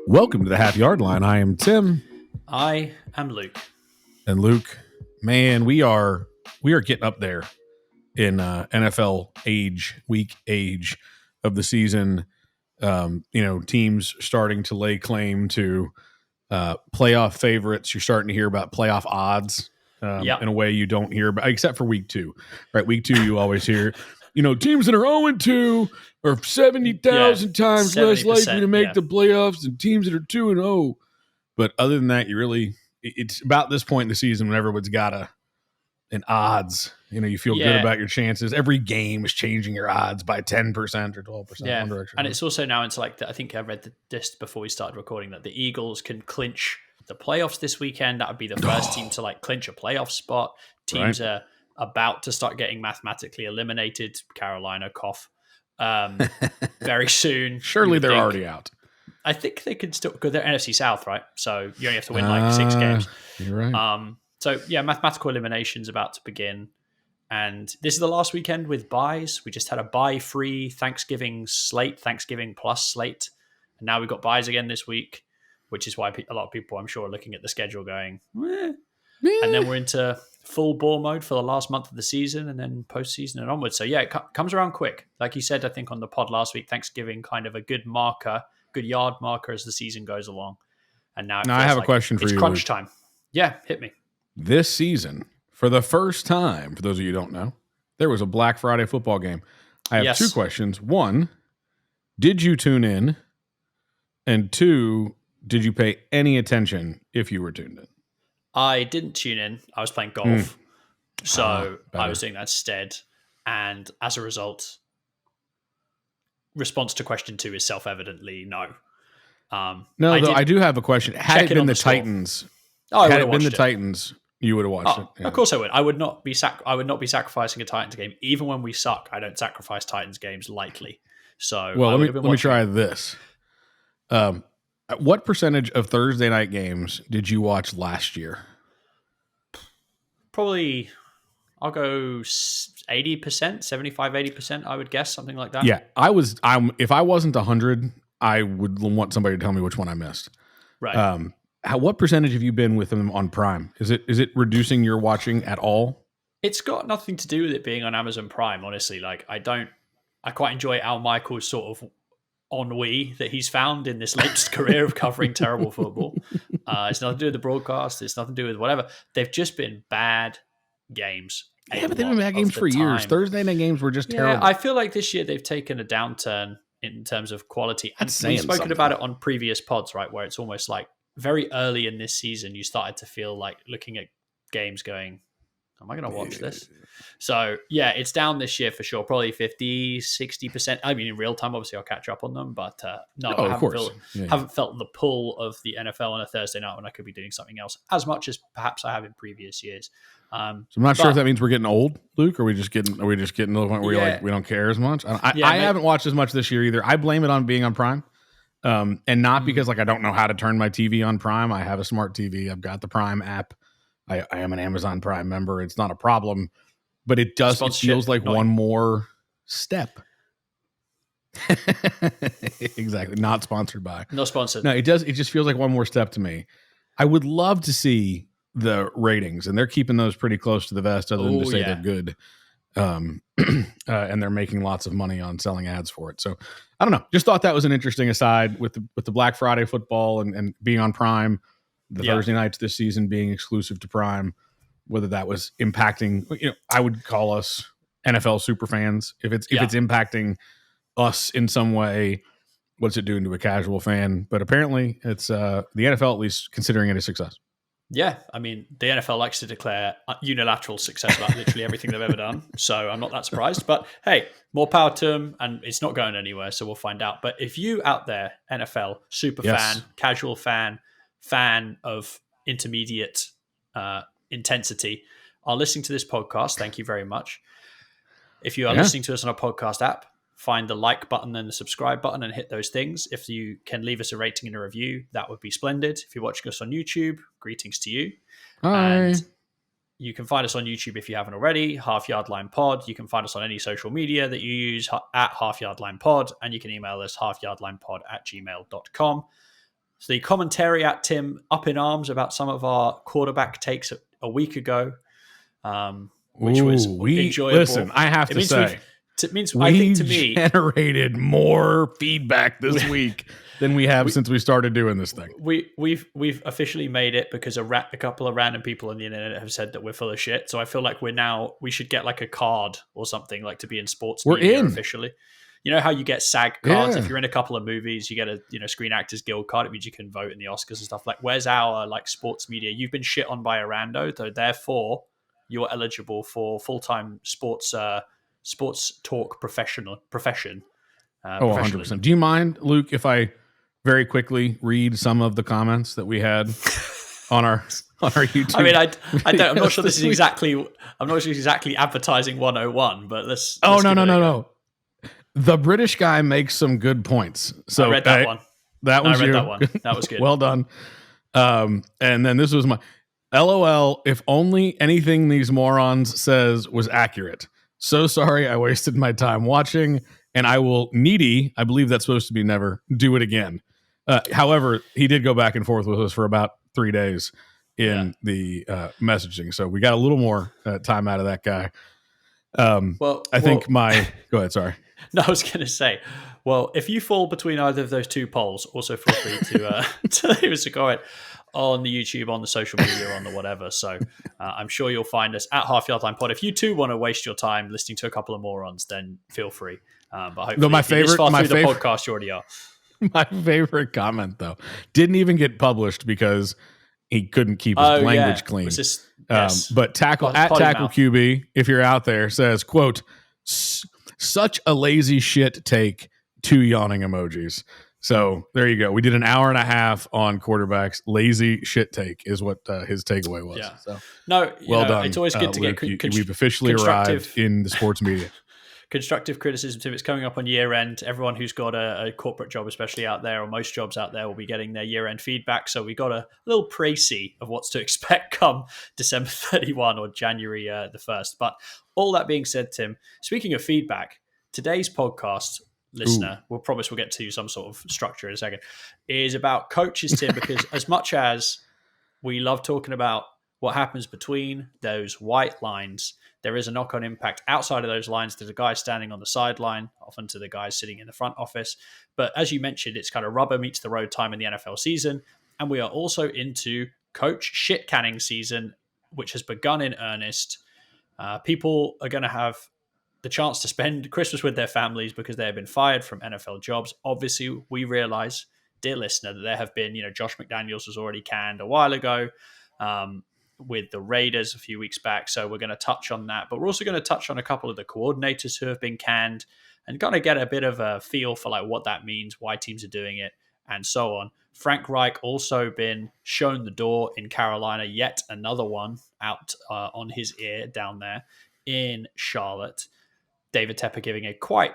Welcome to the Half Yard Line. I am Tim. I am Luke. And Luke, man, we are getting up there in NFL week age of the season. Teams starting to lay claim to playoff favorites. You're starting to hear about playoff odds in a way you don't hear about, except for week 2. Right, week 2 you always hear, teams that are 0-2 are 70,000 times less likely to make the playoffs than teams that are 2-0. But other than that, it's about this point in the season when everyone's got an odds. You feel good about your chances. Every game is changing your odds by 10% or 12%. Yeah, and it's also now into I think I read this before we started recording, that the Eagles can clinch the playoffs this weekend. That would be the first team to clinch a playoff spot. Teams are about to start getting mathematically eliminated. Carolina, cough. Very soon. Surely they're already out. I think they could still go. They're NFC South, right? So you only have to win 6 games. You're right. Mathematical elimination's about to begin. And this is the last weekend with buys. We just had a buy-free Thanksgiving plus slate. And now we've got buys again this week, which is why a lot of people, I'm sure, are looking at the schedule going, And then we're into full ball mode for the last month of the season and then postseason and onwards. So, it comes around quick. Like you said, I think on the pod last week, Thanksgiving kind of a good yard marker as the season goes along. And now I have a question for you. It's crunch time. Yeah, hit me. This season, for the first time, for those of you who don't know, there was a Black Friday football game. I have 2 questions. 1, did you tune in? And 2, did you pay any attention if you were tuned in? I didn't tune in. I was playing golf. So I was doing that instead. And as a result, response to question 2 is self-evidently no. I do have a question. Had it been the Titans, Titans, you would have watched it. Yeah. Of course I would. I would not be sacrificing a Titans game. Even when we suck, I don't sacrifice Titans games lightly. So let me try this. What percentage of Thursday night games did you watch last year? Probably, I'll go 80%, 75-80%, I would guess, something like that. Yeah, if I wasn't 100, I would want somebody to tell me which one I missed. Right. What percentage have you been with them on Prime? Is it reducing your watching at all? It's got nothing to do with it being on Amazon Prime, honestly. I quite enjoy Al Michaels' sort of ennui that he's found in this latest career of covering terrible football. It's nothing to do with the broadcast. It's nothing to do with whatever. They've just been bad games. Yeah, but they've been bad games for years. Thursday night games were just terrible. I feel like this year they've taken a downturn in terms of quality. And we've spoken about it on previous pods, right? Where it's almost like very early in this season, you started to feel like looking at games going, am I going to watch this? So, it's down this year for sure. Probably 50, 60%. I mean, in real time, obviously, I'll catch up on them. But I haven't felt the pull of the NFL on a Thursday night when I could be doing something else as much as perhaps I have in previous years. So I'm not sure if that means we're getting old, Luke, or are we just getting to the point where we don't care as much? I haven't watched as much this year either. I blame it on being on Prime. And not because I don't know how to turn my TV on Prime. I have a smart TV. I've got the Prime app. I am an Amazon Prime member. It's not a problem, but it feels like one more step. Exactly. Not sponsored by. No sponsored. No, it does. It just feels like one more step to me. I would love to see the ratings, and they're keeping those pretty close to the vest, other than to say they're good. And they're making lots of money on selling ads for it. So I don't know. Just thought that was an interesting aside with the Black Friday football and being on Prime, the Thursday nights this season being exclusive to Prime, whether that was impacting, I would call us NFL super fans. If it's impacting us in some way, what's it doing to a casual fan? But apparently it's the NFL at least considering it a success. Yeah, I mean, the NFL likes to declare unilateral success about literally everything they've ever done. So I'm not that surprised. But hey, more power to them, and it's not going anywhere, so we'll find out. But if you out there, NFL, super fan, casual fan of intermediate intensity, are listening to this podcast, thank you very much. If you are listening to us on a podcast app, find the like button and the subscribe button and hit those things. If you can leave us a rating and a review, that would be splendid. If you're watching us on YouTube, greetings to you. Hi. And you can find us on YouTube if you haven't already, Half Yard Line Pod. You can find us on any social media that you use at Half Yard Line Pod, and you can email us halfyardlinepod@gmail.com. So the commentary at Tim up in arms about some of our quarterback takes a week ago, which was enjoyable. Listen, I have to say, I think to me, generated more feedback this week than we have since we started doing this thing. We've officially made it because a couple of random people on the internet have said that we're full of shit. So I feel like we should get like a card or something, like to be in sports media officially. You know how you get SAG cards? Yeah. If you're in a couple of movies, you get a Screen Actors Guild card. It means you can vote in the Oscars and stuff. Like, where's our like sports media? You've been shit on by Arando, so therefore you're eligible for full-time sports talk profession. 100%. Do you mind, Luke, if I very quickly read some of the comments that we had on our YouTube? I mean, I don't. I'm not sure this is exactly. I'm not sure it's exactly advertising 101, but let's. Oh, no. The British guy makes some good points. So I read that one. That was I read you. that one. That was good. Well done. And then this was my LOL. If only anything these morons says was accurate. So sorry I wasted my time watching, and I will I believe that's supposed to be never, do it again. However, he did go back and forth with us for about 3 days in the messaging. So we got a little more time out of that guy. I think go ahead. Sorry. No, I was going to say, well, if you fall between either of those two polls, also feel free to leave us a comment on the YouTube, on the social media, on the whatever. So I'm sure you'll find us at Half Yard Time Pod. If you too want to waste your time listening to a couple of morons, then feel free. But hopefully, the podcast, you already are. My favorite comment, though, didn't even get published because he couldn't keep his language clean. But Tackle QB, if you're out there, says, quote, such a lazy shit take, 2 yawning emojis. So there you go. We did an hour and a half on quarterbacks. Lazy shit take is what his takeaway was. Yeah. So well done. It's always good to Luke, get we've officially arrived in the sports media. Constructive criticism too. It's coming up on year end. Everyone who's got a corporate job, especially out there, or most jobs out there, will be getting their year end feedback. So we got a little précis of what's to expect come December 31 or January the 1st. But all that being said, Tim, speaking of feedback, today's podcast, listener, we'll promise we'll get to some sort of structure in a second, is about coaches, Tim, because as much as we love talking about what happens between those white lines, there is a knock-on impact outside of those lines to the guys standing on the sideline, often to the guys sitting in the front office. But as you mentioned, it's kind of rubber meets the road time in the NFL season. And we are also into coach shit canning season, which has begun in earnest. People are going to have the chance to spend Christmas with their families because they have been fired from NFL jobs. Obviously, we realize, dear listener, that there have been, Josh McDaniels was already canned a while ago. With the Raiders a few weeks back. So we're going to touch on that. But we're also going to touch on a couple of the coordinators who have been canned and kind of get a bit of a feel for like what that means, why teams are doing it, and so on. Frank Reich also been shown the door in Carolina, yet another one out on his ear down there in Charlotte. David Tepper giving a quite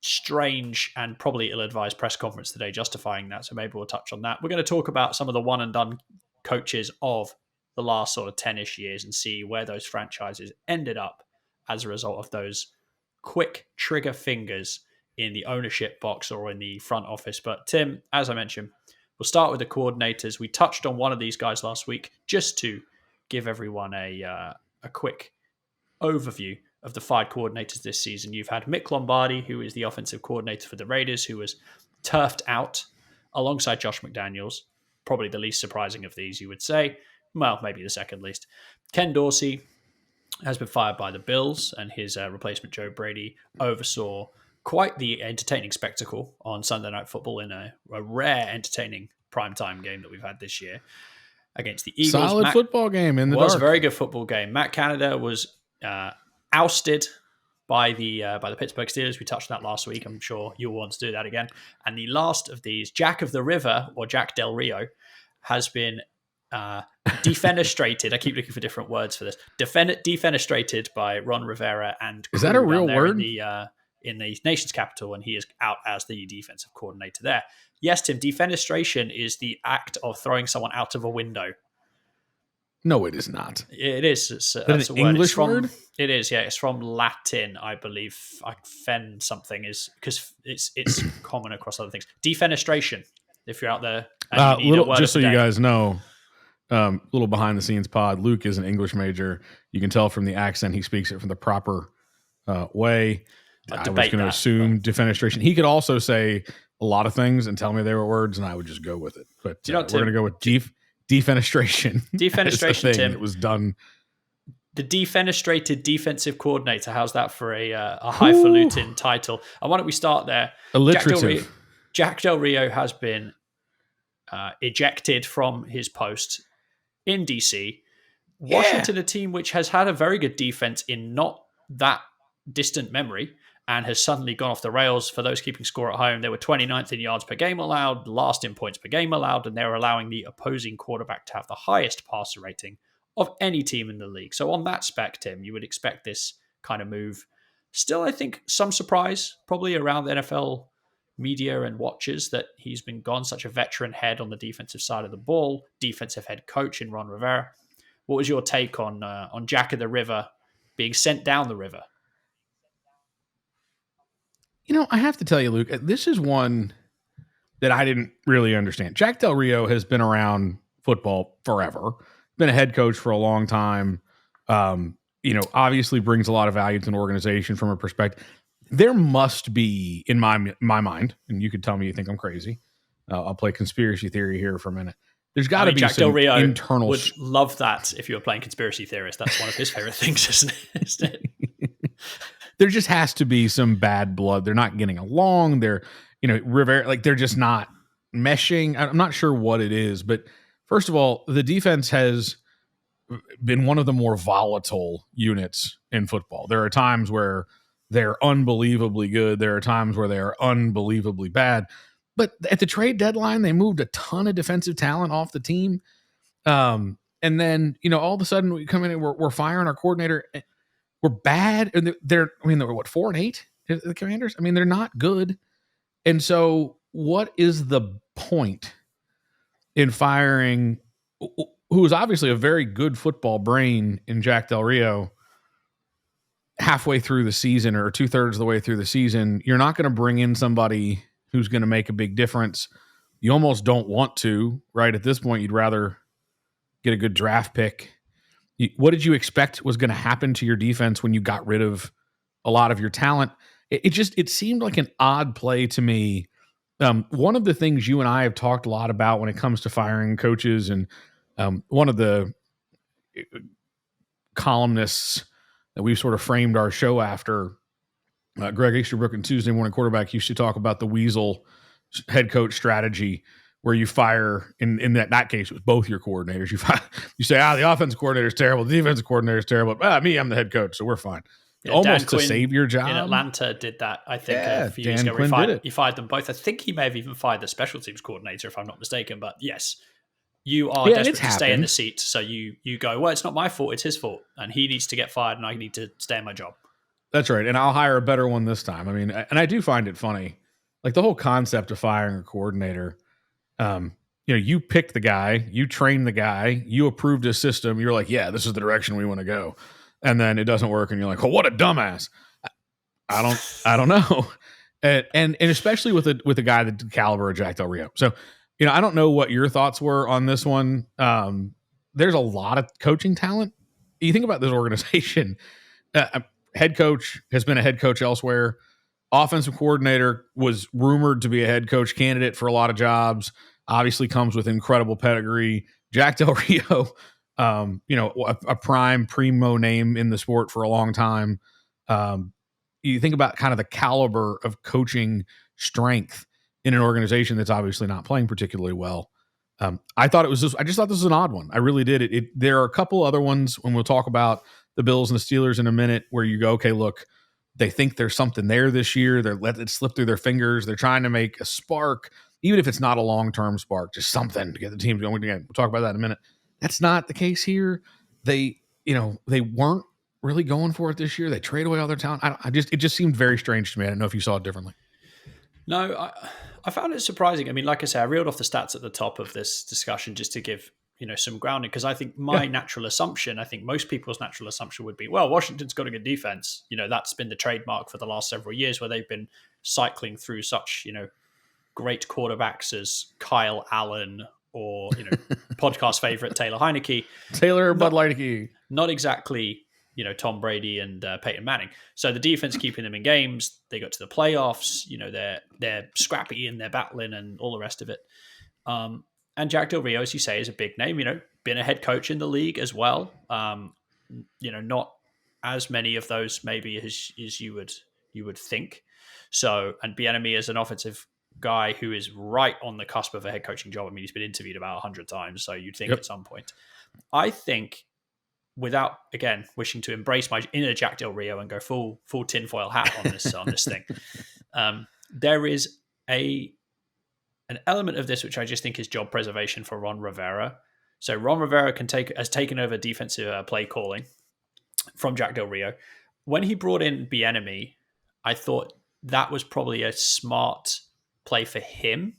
strange and probably ill-advised press conference today justifying that. So maybe we'll touch on that. We're going to talk about some of the one-and-done coaches of the last sort of 10-ish years and see where those franchises ended up as a result of those quick trigger fingers in the ownership box or in the front office. But Tim, as I mentioned, we'll start with the coordinators. We touched on one of these guys last week just to give everyone a quick overview of the 5 coordinators this season. You've had Mick Lombardi, who is the offensive coordinator for the Raiders, who was turfed out alongside Josh McDaniels, probably the least surprising of these, you would say. Well, maybe the second least. Ken Dorsey has been fired by the Bills, and his replacement, Joe Brady, oversaw quite the entertaining spectacle on Sunday Night Football in a rare, entertaining primetime game that we've had this year against the Eagles. Solid football game in the dark. Was a very good football game. Matt Canada was ousted by the Pittsburgh Steelers. We touched on that last week. I'm sure you'll want to do that again. And the last of these, Jack of the River, or Jack Del Rio, has been defenestrated. I keep looking for different words for this. Defenestrated by Ron Rivera and is that a real word in the nation's capital, and he is out as the defensive coordinator there. Yes, Tim. Defenestration is the act of throwing someone out of a window. No, it is not. It is. It's an English word. It is. Yeah, it's from Latin, I believe. Fen something is because it's common across other things. Defenestration. If you're out there And you need a word Just of so the you day. guys know, little behind the scenes pod. Luke is an English major. You can tell from the accent he speaks it from the proper way. I I was debate going to that. assume defenestration. He could also say a lot of things and tell me they were words, and I would just go with it. But Do you know we're what, going to Tim? go with defenestration. as the Defenestration, thing Tim. that was done. The defenestrated defensive coordinator. How's that for a Whew. highfalutin title? And why don't we start there? Alliterative. Jack Del Rio has been ejected from his post in DC. Washington, a team which has had a very good defense in not that distant memory and has suddenly gone off the rails. For those keeping score at home, they were 29th in yards per game allowed, last in points per game allowed, and they're allowing the opposing quarterback to have the highest passer rating of any team in the league. So on that spec, Tim, you would expect this kind of move. Still, I think some surprise probably around the NFL media and watchers that he's been gone, such a veteran head on the defensive side of the ball, defensive head coach in Ron Rivera. What was your take on Jack of the River being sent down the river? I have to tell you, Luke, this is one that I didn't really understand. Jack Del Rio has been around football forever, been a head coach for a long time. Obviously brings a lot of value to an organization from a perspective. There must be, in my mind, and you could tell me you think I'm crazy. I'll play conspiracy theory here for a minute. There's got to be Jack some Del Rio internal. would love that if you were playing conspiracy theorist. That's one of his favorite things, isn't it? There just has to be some bad blood. They're not getting along. Rivera, they're just not meshing. I'm not sure what it is, but first of all, the defense has been one of the more volatile units in football. There are times where they're unbelievably good. There are times where they are unbelievably bad. But at the trade deadline, they moved a ton of defensive talent off the team. And then, all of a sudden we come in and we're firing our coordinator. We're bad. And they're 4-8, the Commanders? They're not good. And so what is the point in firing who is obviously a very good football brain in Jack Del Rio halfway through the season or 2/3 of the way through the season? You're not going to bring in somebody who's going to make a big difference. You almost don't want to, right? At this point, you'd rather get a good draft pick. What did you expect was going to happen to your defense when you got rid of a lot of your talent? It seemed like an odd play to me. One of the things you and I have talked a lot about when it comes to firing coaches, and one of the columnists that we've sort of framed our show after, Greg Easterbrook and Tuesday Morning Quarterback, used to talk about the weasel head coach strategy, where you fire in that case it was both your coordinators. You say, the offensive coordinator is terrible, the defensive coordinator is terrible. I'm the head coach, so we're fine. Yeah, almost Dan to save your job. In Atlanta did that, I think, Yeah, a few years Dan ago. Quinn He fired them both. I think he may have even fired the special teams coordinator, if I'm not mistaken. But yes, you are desperate to stay in the seat. So you go, well, it's not my fault, it's his fault. And he needs to get fired and I need to stay in my job. That's right. And I'll hire a better one this time. And I do find it funny. Like the whole concept of firing a coordinator, you picked the guy, you trained the guy, you approved his system. You're like, yeah, this is the direction we want to go. And then it doesn't work. And you're like, oh, what a dumbass. I don't know. And especially with a guy the caliber of Jack Del Rio. So, I don't know what your thoughts were on this one. There's a lot of coaching talent. You think about this organization, head coach has been a head coach elsewhere. Offensive coordinator was rumored to be a head coach candidate for a lot of jobs. Obviously comes with incredible pedigree. Jack Del Rio, a primo name in the sport for a long time. You think about kind of the caliber of coaching strength in an organization that's obviously not playing particularly well. I just thought this was an odd one. I really did. There are a couple other ones when we'll talk about the Bills and the Steelers in a minute where you go, okay, look, they think there's something there this year. They're letting it slip through their fingers. They're trying to make a spark, even if it's not a long-term spark, just something to get the team going again. We'll talk about that in a minute. That's not the case here. They weren't really going for it this year. They trade away all their talent. It just seemed very strange to me. I don't know if you saw it differently. No, I found it surprising. Like I say, I reeled off the stats at the top of this discussion just to give some grounding, because I think natural assumption, I think most people's natural assumption would be, well, Washington's got a good defense. That's been the trademark for the last several years, where they've been cycling through such great quarterbacks as Kyle Allen or, podcast favorite Taylor Heineke. Taylor Bud Lighty. Not exactly, Tom Brady and Peyton Manning. So the defense keeping them in games. They got to the playoffs. They're scrappy and they're battling and all the rest of it. And Jack Del Rio, as you say, is a big name. Been a head coach in the league as well. Not as many of those maybe as you would think. So, and Bieniemy is an offensive guy who is right on the cusp of a head coaching job. I mean, he's been interviewed about 100 times, so you'd think at some point. I think, without again wishing to embrace my inner Jack Del Rio and go full tinfoil hat on this thing, there is an element of this which I just think is job preservation for Ron Rivera. So Ron Rivera has taken over defensive play calling from Jack Del Rio. When he brought in Bieniemy, I thought that was probably a smart play for him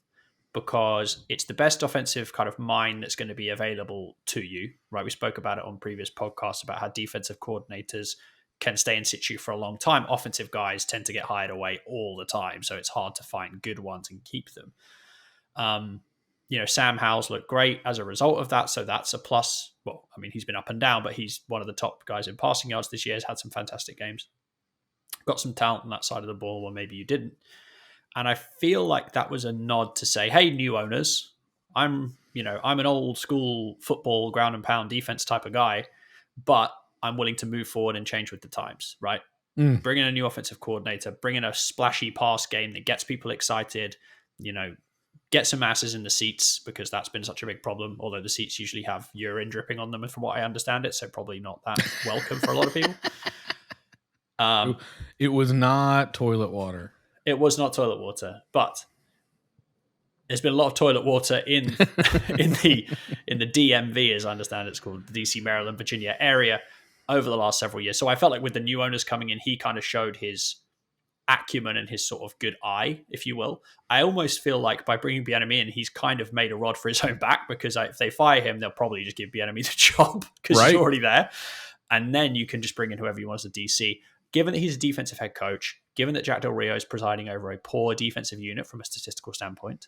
because it's the best offensive kind of mind that's going to be available to you, right? We spoke about it on previous podcasts about how defensive coordinators can stay in situ for a long time. Offensive guys tend to get hired away all the time, so it's hard to find good ones and keep them. Sam Howell's looked great as a result of that, so that's a plus. Well, I mean, he's been up and down, but he's one of the top guys in passing yards this year, has had some fantastic games. Got some talent on that side of the ball, or maybe you didn't. And I feel like that was a nod to say, hey, new owners, I'm an old school football ground and pound defense type of guy, but I'm willing to move forward and change with the times, right? Bring in a new offensive coordinator, bring in a splashy pass game that gets people excited, get some asses in the seats because that's been such a big problem, although the seats usually have urine dripping on them from what I understand it, so probably not that welcome for a lot of people. It was not toilet water. It was not toilet water, but there's been a lot of toilet water in the DMV, as I understand it's called, the DC, Maryland, Virginia area over the last several years. So I felt like with the new owners coming in, he kind of showed his acumen and his sort of good eye, if you will. I almost feel like by bringing Bieniemy in, he's kind of made a rod for his own back because if they fire him, they'll probably just give Bieniemy the job because he's already there. And then you can just bring in whoever you want as a DC. Given that he's a defensive head coach, given that Jack Del Rio is presiding over a poor defensive unit from a statistical standpoint,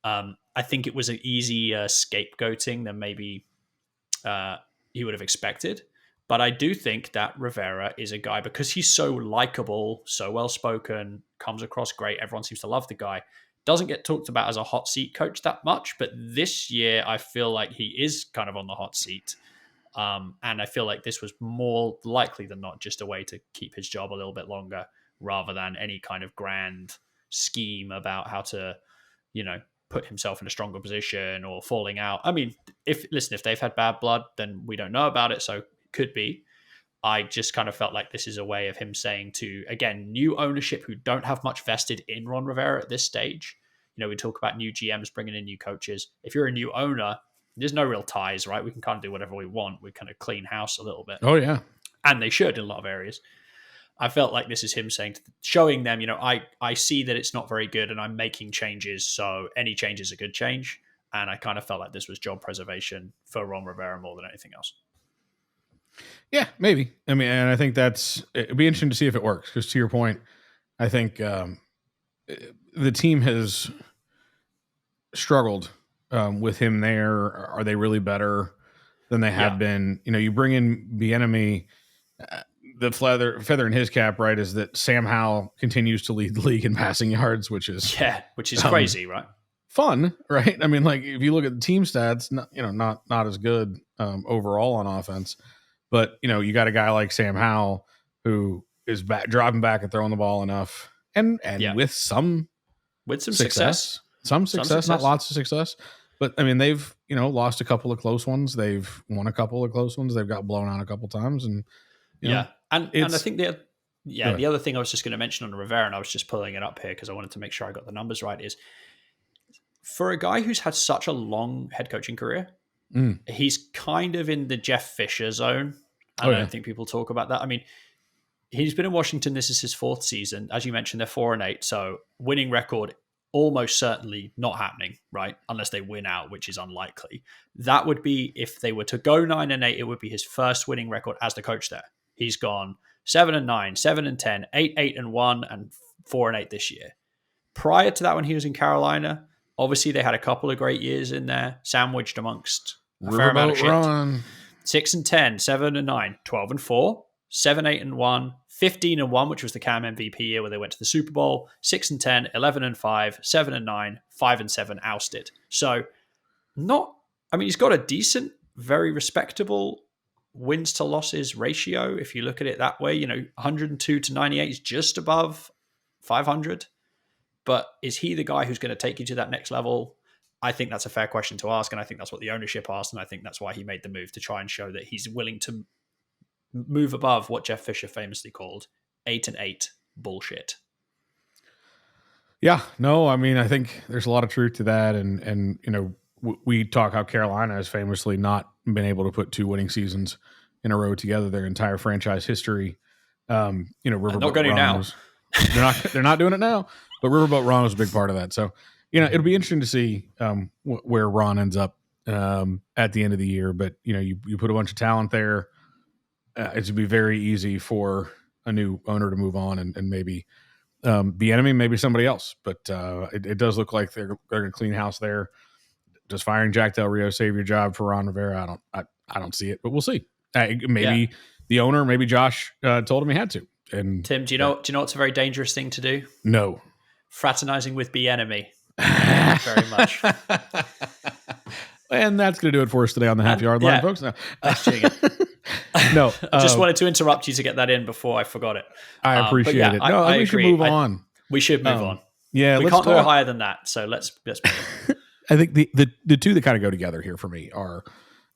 I think it was an easier scapegoating than maybe he would have expected. But I do think that Rivera is a guy, because he's so likable, so well-spoken, comes across great, everyone seems to love the guy, doesn't get talked about as a hot seat coach that much. But this year, I feel like he is kind of on the hot seat. And I feel like this was more likely than not just a way to keep his job a little bit longer rather than any kind of grand scheme about how to, put himself in a stronger position or falling out. I mean, if they've had bad blood, then we don't know about it. So could be. I just kind of felt like this is a way of him saying to, again, new ownership who don't have much vested in Ron Rivera at this stage. We talk about new GMs bringing in new coaches. If you're a new owner, there's no real ties, right? We can kind of do whatever we want. We kind of clean house a little bit. Oh, yeah. And they should in a lot of areas. I felt like this is him showing them, I see that it's not very good and I'm making changes. So any change is a good change. And I kind of felt like this was job preservation for Ron Rivera more than anything else. Yeah, maybe. I mean, and I think it'd be interesting to see if it works. Because to your point, I think the team has struggled with him there. Are they really better than they have been? You bring in Bieniemy, the feather in his cap, right, is that Sam Howell continues to lead the league in passing yards, which is crazy, right? Fun, right? I mean, like if you look at the team stats, not as good overall on offense. But, you got a guy like Sam Howell who is dropping back and throwing the ball enough and with some success, not lots of success. But, I mean, they've, lost a couple of close ones. They've won a couple of close ones. They've got blown out a couple times. And, And I think the other thing I was just going to mention on Rivera, and I was just pulling it up here because I wanted to make sure I got the numbers right, is for a guy who's had such a long head coaching career, he's kind of in the Jeff Fisher zone. I don't think people talk about that. I mean, he's been in Washington. This is his fourth season. As you mentioned, they're 4-8. So winning record, almost certainly not happening, right? Unless they win out, which is unlikely. That would be, if they were to go 9-8, it would be his first winning record as the coach there. He's gone 7-9, 7-10, 8-8-1, and 4-8 this year. Prior to that, when he was in Carolina, obviously they had a couple of great years in there, sandwiched amongst a fair amount of Riverboat shit. Ron. 6-10, 7-9, 12-4, 7-8-1, 15-1, which was the Cam MVP year where they went to the Super Bowl. 6-10, 11-5, 7-9, 5-7 ousted. So he's got a decent, very respectable wins to losses ratio. If you look at it that way, 102 to 98 is just above 500. But is he the guy who's going to take you to that next level? I think that's a fair question to ask, and I think that's what the ownership asked, and I think that's why he made the move, to try and show that he's willing to move above what Jeff Fisher famously called 8-8 bullshit. Yeah, no, I think there's a lot of truth to that, and we talk how Carolina has famously not been able to put 2 winning seasons in a row together their entire franchise history. Riverboat not going to now. They're not doing it now, but Riverboat Ron was a big part of that. So, it'll be interesting to see where Ron ends up at the end of the year. But you put a bunch of talent there. It's gonna be very easy for a new owner to move on and maybe be enemy, maybe somebody else. But it does look like they're going to clean house there. Does firing Jack Del Rio save your job for Ron Rivera? I don't see it, but we'll see. Maybe the owner, maybe Josh told him he had to. And Tim, do you know what's a very dangerous thing to do? No. Fraternizing with the enemy. Very much. And that's going to do it for us today on the Half Yard Line, folks. No, no. Just wanted to interrupt you to get that in before I forgot it. I appreciate it. No, I think we should move on. We should move on. Yeah, we can't go higher than that. So let's move on. I think the two that kind of go together here for me are,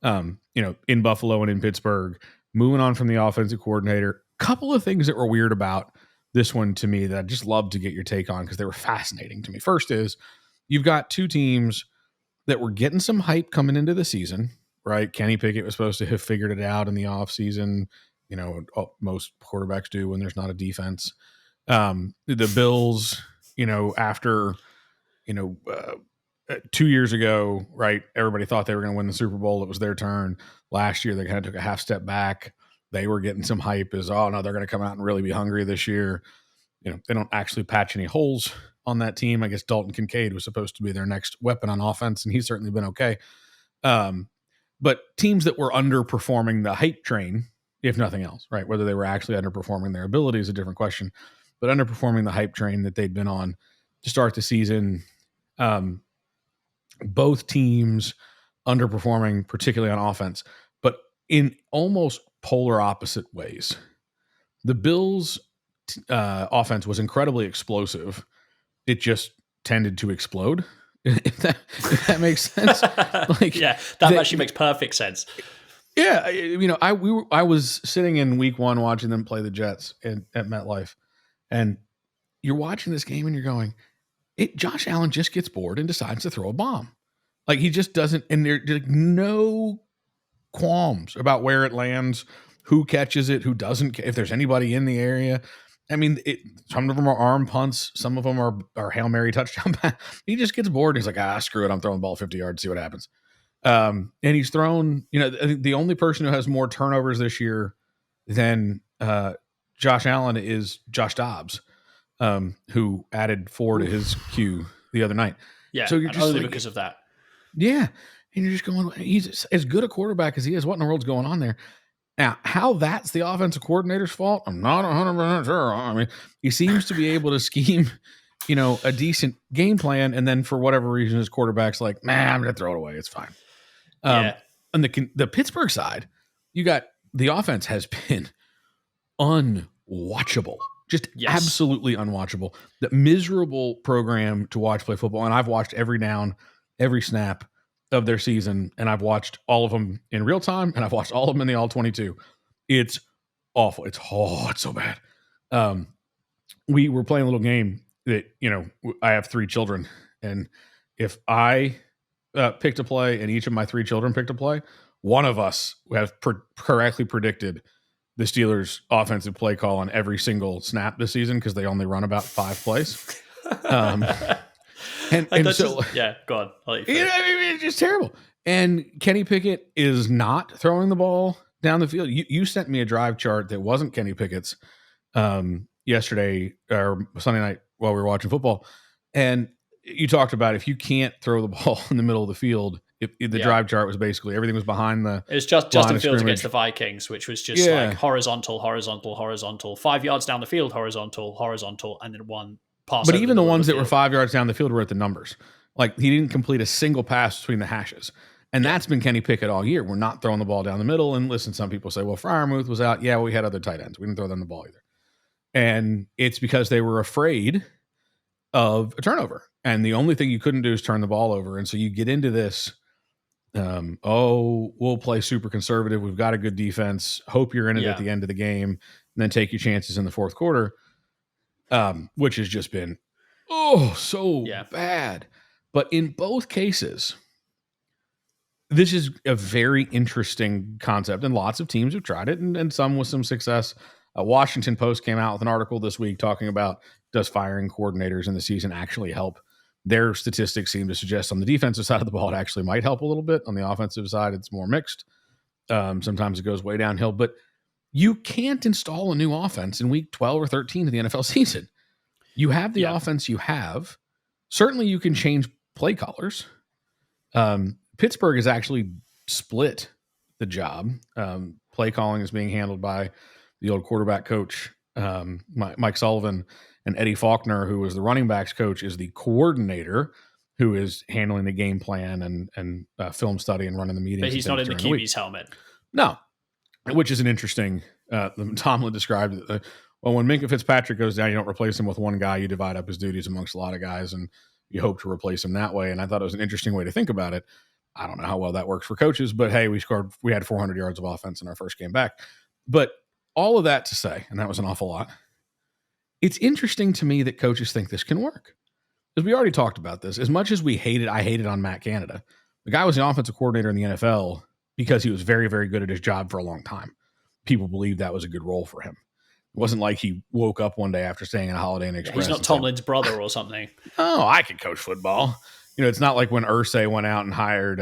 in Buffalo and in Pittsburgh, moving on from the offensive coordinator. Couple of things that were weird about this one to me that I'd just love to get your take on because they were fascinating to me. First is you've got 2 teams that were getting some hype coming into the season, right? Kenny Pickett was supposed to have figured it out in the offseason. Most quarterbacks do when there's not a defense. The Bills, after, 2 years ago, right? Everybody thought they were going to win the Super Bowl. It was their turn. Last year, they kind of took a half step back. They were getting some hype as, oh, no, they're going to come out and really be hungry this year. They don't actually patch any holes on that team. I guess Dalton Kincaid was supposed to be their next weapon on offense, and he's certainly been okay. But teams that were underperforming the hype train, if nothing else, right? Whether they were actually underperforming their ability is a different question, but underperforming the hype train that they'd been on to start the season. Both teams underperforming, particularly on offense, but in almost polar opposite ways. The Bills' offense was incredibly explosive. It just tended to explode. If that makes sense. That actually makes perfect sense. Yeah, I was sitting in week 1 watching them play the Jets at MetLife, and you're watching this game and you're going, Josh Allen just gets bored and decides to throw a bomb. Like he just doesn't, and there's no qualms about where it lands, who catches it, who doesn't, if there's anybody in the area. Some of them are arm punts. Some of them are Hail Mary touchdown. He just gets bored. And he's like, screw it. I'm throwing the ball 50 yards, see what happens. And he's thrown, the only person who has more turnovers this year than Josh Allen is Josh Dobbs, who added 4 to his queue the other night. Yeah, so you're just only because of that. Yeah. And you're just going, he's as good a quarterback as he is. What in the world's going on there? Now, how that's the offensive coordinator's fault, I'm not 100% sure. He seems to be able to scheme, a decent game plan, and then for whatever reason, his quarterback's like, man, I'm going to throw it away. It's fine. On the Pittsburgh side, you got the offense has been unwatchable, just absolutely unwatchable. The miserable program to watch play football, and I've watched every down, every snap of their season, and I've watched all of them in real time, and I've watched all of them in the all 22. It's awful. It's so bad. We were playing a little game that, I have 3 children, and if I picked a play and each of my 3 children picked a play, one of us have correctly predicted the Steelers' offensive play call on every single snap this season because they only run about 5 plays. And so, go on. It's just terrible. And Kenny Pickett is not throwing the ball down the field. You sent me a drive chart that wasn't Kenny Pickett's yesterday or Sunday night while we were watching football. And you talked about if you can't throw the ball in the middle of the field, if the drive chart was basically everything was behind the it was just line Justin of Fields scrimmage. against the Vikings, which was just like horizontal, 5 yards down the field, horizontal, and then one pass. But over even the ones that field. were 5 yards down the field were at the numbers. Like he didn't complete a single pass between the hashes. And that's been Kenny Pickett all year. We're not throwing the ball down the middle. And listen, some people say, well, Freiermuth was out. Yeah, we had other tight ends. We didn't throw them the ball either. And it's because they were afraid of a turnover. And the only thing you couldn't do is turn the ball over. And so you get into this, we'll play super conservative. We've got a good defense. Hope you're in it at the end of the game. And then take your chances in the fourth quarter, which has just been, so bad. But in both cases, this is a very interesting concept, and lots of teams have tried it, and some with some success. Washington Post came out with an article this week talking about, does firing coordinators in the season actually help? Their statistics seem to suggest on the defensive side of the ball, it actually might help a little bit. On the offensive side, it's more mixed. Sometimes it goes way downhill, but you can't install a new offense in week 12 or 13 of the NFL season. You have the offense you have. Certainly you can change play callers. Pittsburgh has actually split the job. Play calling is being handled by the old quarterback coach, Mike Sullivan, and Eddie Faulkner, who was the running backs coach, is the coordinator who is handling the game plan and film study and running the meetings. But he's not in the QB's helmet. No, which is an interesting, Tomlin described it. Well, when Minkah Fitzpatrick goes down, you don't replace him with one guy. You divide up his duties amongst a lot of guys, and you hope to replace him that way. And I thought it was an interesting way to think about it. I don't know how well that works for coaches, but hey, we had 400 yards of offense in our first game back. But all of that to say, and that was an awful lot, it's interesting to me that coaches think this can work. Because we already talked about this. As much as I hated on Matt Canada. The guy was the offensive coordinator in the NFL because he was very, very good at his job for a long time. People believed that was a good role for him. It wasn't like he woke up one day after staying in a Holiday Inn Express. He's not Tomlin's brother or something. Oh, I can coach football. It's not like when Irsay went out and hired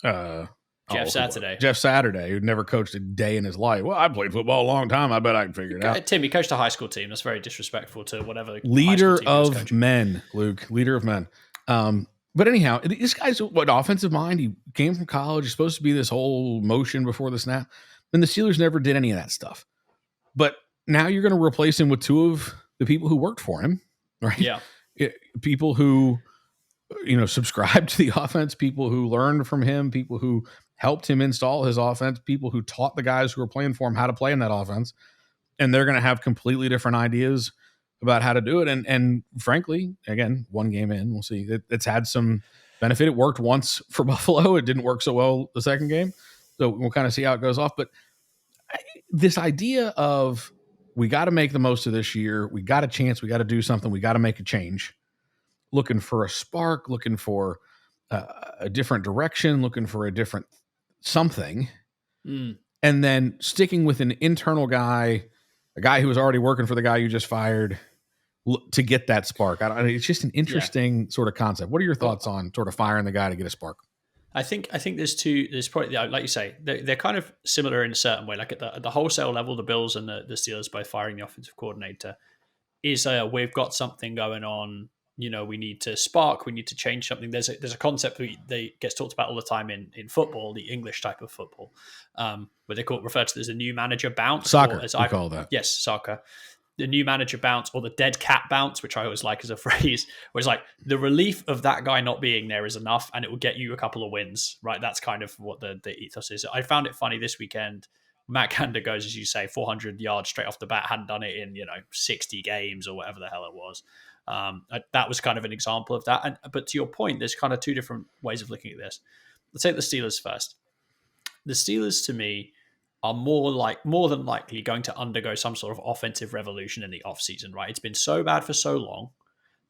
Jeff Saturday. Jeff Saturday, who'd never coached a day in his life. Well, I played football a long time. I bet I can figure it out. Tim, he coached a high school team. That's very disrespectful to whatever. Leader of men, Luke. Leader of men. But anyhow, this guy's offensive mind. He came from college. He's supposed to be this whole motion before the snap. And the Steelers never did any of that stuff. But now you're going to replace him with two of the people who worked for him, right? Yeah. People who, subscribed to the offense, people who learned from him, people who helped him install his offense, people who taught the guys who were playing for him how to play in that offense. And they're going to have completely different ideas about how to do it. And frankly, again, one game in, we'll see. It's had some benefit. It worked once for Buffalo. It didn't work so well the second game. So we'll kind of see how it goes off. But this idea of, we got to make the most of this year. We got a chance. We got to do something. We got to make a change. Looking for a spark, looking for a different direction, looking for a different something. And then sticking with an internal guy, a guy who was already working for the guy you just fired, to get that spark. It's just an interesting sort of concept. What are your thoughts on sort of firing the guy to get a spark? I think there's probably, like you say, they're kind of similar in a certain way. Like at the wholesale level, the Bills and the Steelers both firing the offensive coordinator is we've got something going on. We need to spark. We need to change something. There's a concept that gets talked about all the time in football, the English type of football, where they refer to as a new manager bounce. Soccer, we call that. Yes, soccer. The new manager bounce, or the dead cat bounce, which I always like as a phrase, where it's like the relief of that guy not being there is enough and it will get you a couple of wins, right? That's kind of what the ethos is. I found it funny this weekend. Matt Canada goes, as you say, 400 yards straight off the bat, hadn't done it in, 60 games or whatever the hell it was. That was kind of an example of that. But to your point, there's kind of two different ways of looking at this. Let's take the Steelers first. The Steelers, to me, are more than likely going to undergo some sort of offensive revolution in the offseason, right? It's been so bad for so long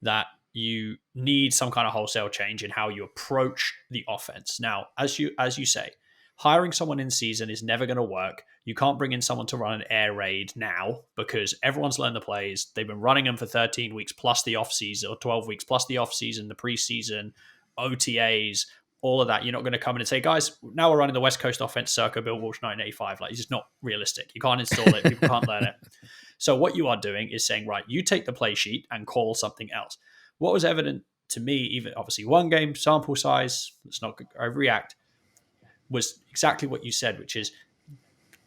that you need some kind of wholesale change in how you approach the offense. Now, as you say, hiring someone in season is never going to work. You can't bring in someone to run an air raid now because everyone's learned the plays. They've been running them for 13 weeks plus the offseason, or 12 weeks plus the offseason, the preseason, OTAs, all of that. You're not going to come in and say, guys, now we're running the West Coast offense circa Bill Walsh 1985. Like, it's just not realistic. You can't install it. People can't learn it. So what you are doing is saying, right, you take the play sheet and call something else. what was evident to me, even obviously one game sample size, let's not overreact, was exactly what you said, which is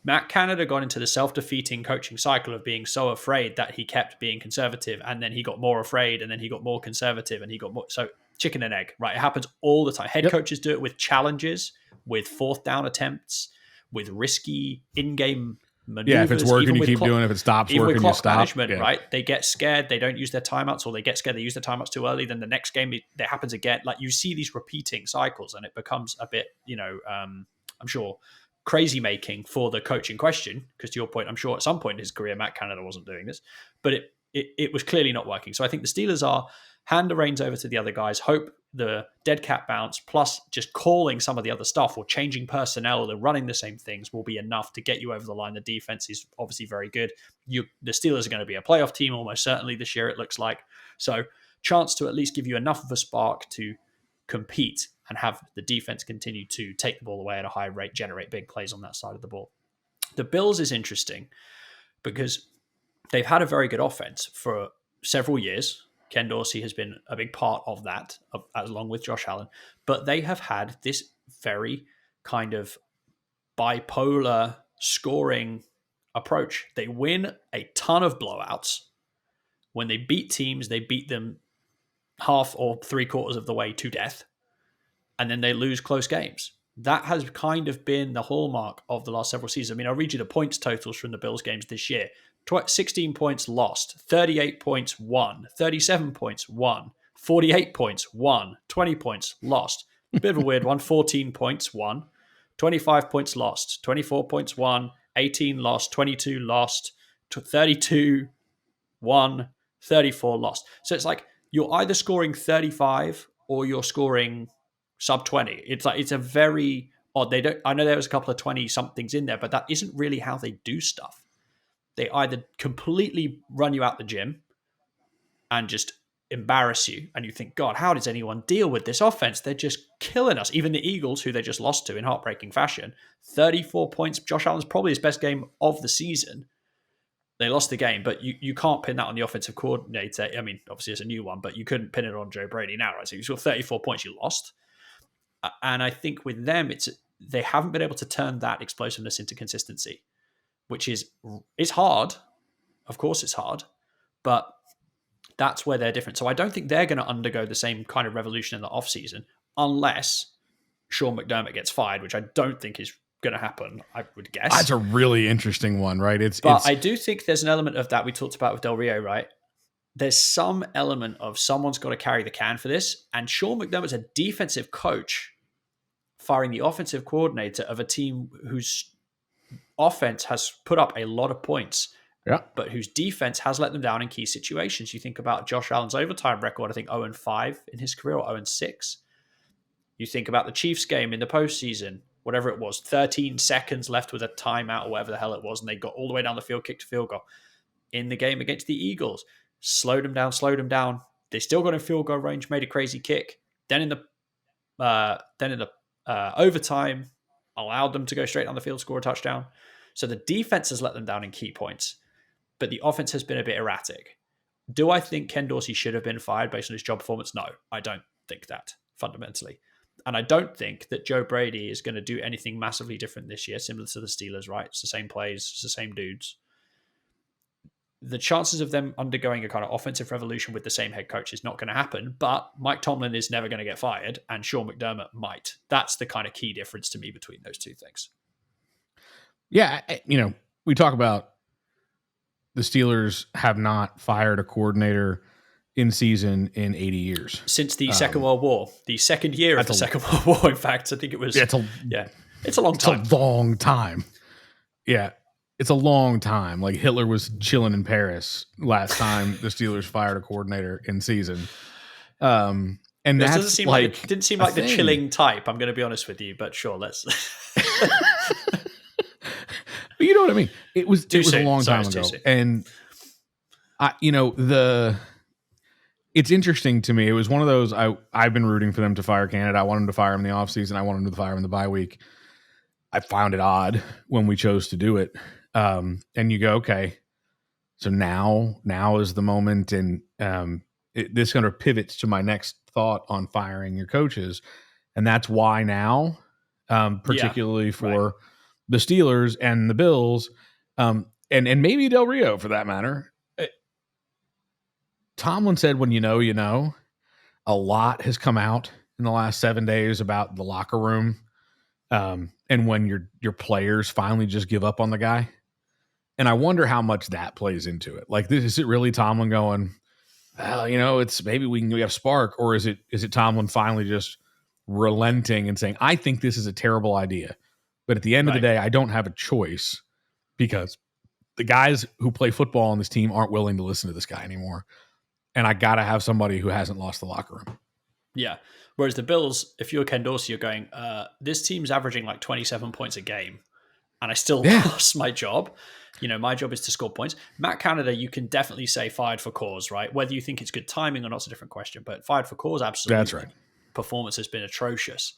Matt Canada got into the self-defeating coaching cycle of being so afraid that he kept being conservative, and then he got more afraid, and then he got more conservative, and he got more. So chicken and egg, right? It happens all the time. Head coaches do it with challenges, with fourth down attempts, with risky in-game maneuvers. Yeah, if it's working, you keep doing it. If it stops even working, with clock you stop. management, right? They get scared. They don't use their timeouts, or they get scared. They use their timeouts too early. Then the next game, that happens again. Like, you see these repeating cycles, and it becomes a bit, I'm sure, crazy making for the coach in question. Because to your point, I'm sure at some point in his career, Matt Canada wasn't doing this, but it was clearly not working. So I think the Steelers are hand the reins over to the other guys, hope the dead cat bounce, plus just calling some of the other stuff or changing personnel or running the same things will be enough to get you over the line. The defense is obviously very good. The Steelers are going to be a playoff team almost certainly this year, it looks like. So chance to at least give you enough of a spark to compete and have the defense continue to take the ball away at a high rate, generate big plays on that side of the ball. The Bills is interesting because they've had a very good offense for several years. Ken Dorsey has been a big part of that, along with Josh Allen. But they have had this very kind of bipolar scoring approach. They win a ton of blowouts. When they beat teams, they beat them half or three quarters of the way to death. And then they lose close games. That has kind of been the hallmark of the last several seasons. I mean, I'll read you the points totals from the Bills games this year. 16 points lost, 38 points won, 37 points won, 48 points won, 20 points lost. Bit of a weird one. 14 points won, 25 points lost, 24 points won, 18 lost, 22 lost, 32 won, 34 lost. So it's like you're either scoring 35 or you're scoring sub 20. It's a very odd. I know there was a couple of 20 somethings in there, but that isn't really how they do stuff. They either completely run you out the gym and just embarrass you, and you think, God, how does anyone deal with this offense? They're just killing us. Even the Eagles, who they just lost to in heartbreaking fashion, 34 points. Josh Allen's probably his best game of the season. They lost the game, but you can't pin that on the offensive coordinator. I mean, obviously it's a new one, but you couldn't pin it on Joe Brady now, right? So you scored 34 points, you lost. And I think with them, they haven't been able to turn that explosiveness into consistency, which it's hard. Of course it's hard, but that's where they're different. So I don't think they're going to undergo the same kind of revolution in the offseason unless Sean McDermott gets fired, which I don't think is going to happen, I would guess. That's a really interesting one, right? I do think there's an element of that we talked about with Del Rio, right? There's some element of someone's got to carry the can for this, and Sean McDermott's a defensive coach firing the offensive coordinator of a team whose offense has put up a lot of points, but whose defense has let them down in key situations. You think about Josh Allen's overtime record, I think 0-5 in his career, or 0-6. You think about the Chiefs game in the postseason, whatever it was, 13 seconds left with a timeout or whatever the hell it was, and they got all the way down the field, kicked a field goal. In the game against the Eagles, slowed them down. They still got in field goal range, made a crazy kick. Then in the overtime, allowed them to go straight down the field, score a touchdown. So the defense has let them down in key points, but the offense has been a bit erratic. Do I think Ken Dorsey should have been fired based on his job performance? No, I don't think that fundamentally. And I don't think that Joe Brady is going to do anything massively different this year, similar to the Steelers, right? It's the same plays, it's the same dudes. The chances of them undergoing a kind of offensive revolution with the same head coach is not going to happen, but Mike Tomlin is never going to get fired, and Sean McDermott might. That's the kind of key difference to me between those two things. Yeah, we talk about the Steelers have not fired a coordinator in season in 80 years. Since the Second World War, the second year of the Second World War, in fact, I think it was. It's a long time. It's a long time. Yeah, it's a long time. Like Hitler was chilling in Paris last time the Steelers fired a coordinator in season. And that didn't seem like the chilling type. I'm going to be honest with you, but sure, let's. But you know what I mean? It was a long time ago, and it's interesting to me. It was one of those I've been rooting for them to fire Canada. I want them to fire him in the offseason. I want them to fire him in the bye week. I found it odd when we chose to do it. And you go, okay, so now is the moment, and this kind of pivots to my next thought on firing your coaches, and that's why now, Yeah. particularly Right. for the Steelers and the Bills, and maybe Del Rio for that matter. Tomlin said, "When you know, you know." A lot has come out in the last 7 days about the locker room, and when your players finally just give up on the guy. And I wonder how much that plays into it. Like, is it really Tomlin going, well, it's maybe we have spark, or is it Tomlin finally just relenting and saying, I think this is a terrible idea, but at the end of the Right. day, I don't have a choice because the guys who play football on this team aren't willing to listen to this guy anymore, and I got to have somebody who hasn't lost the locker room. Yeah. Whereas the Bills, if you're Ken Dorsey, you're going, this team's averaging like 27 points a game, and I still lost my job. My job is to score points. Matt Canada, you can definitely say fired for cause, right? Whether you think it's good timing or not is a different question, but fired for cause, absolutely. That's right. Performance has been atrocious.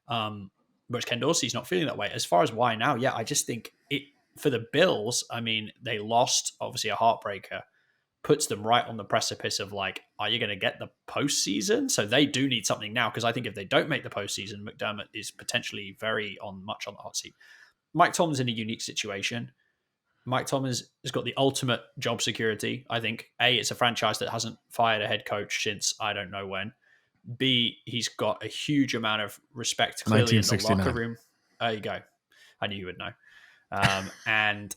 Whereas Ken Dorsey's not feeling that way. As far as why now, yeah, I just think it for the Bills, I mean, they lost, obviously a heartbreaker, puts them right on the precipice of like, are you going to get the postseason? So they do need something now, because I think if they don't make the postseason, McDermott is potentially much on the hot seat. Mike Tomlin's in a unique situation. Mike Tomlin has got the ultimate job security. I think it's a franchise that hasn't fired a head coach since I don't know when. B, he's got a huge amount of respect clearly in the locker room. There you go. I knew you would know. And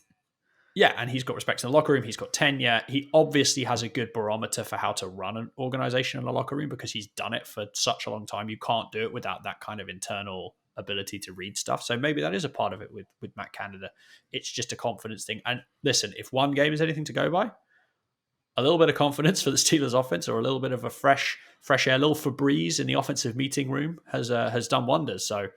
he's got respect in the locker room. He's got tenure. He obviously has a good barometer for how to run an organization in a locker room because he's done it for such a long time. You can't do it without that kind of internal ability to read stuff. So maybe that is a part of it with Matt Canada. It's just a confidence thing. And listen, if one game is anything to go by, a little bit of confidence for the Steelers offense, or a little bit of a fresh air, a little Febreze in the offensive meeting room has done wonders. So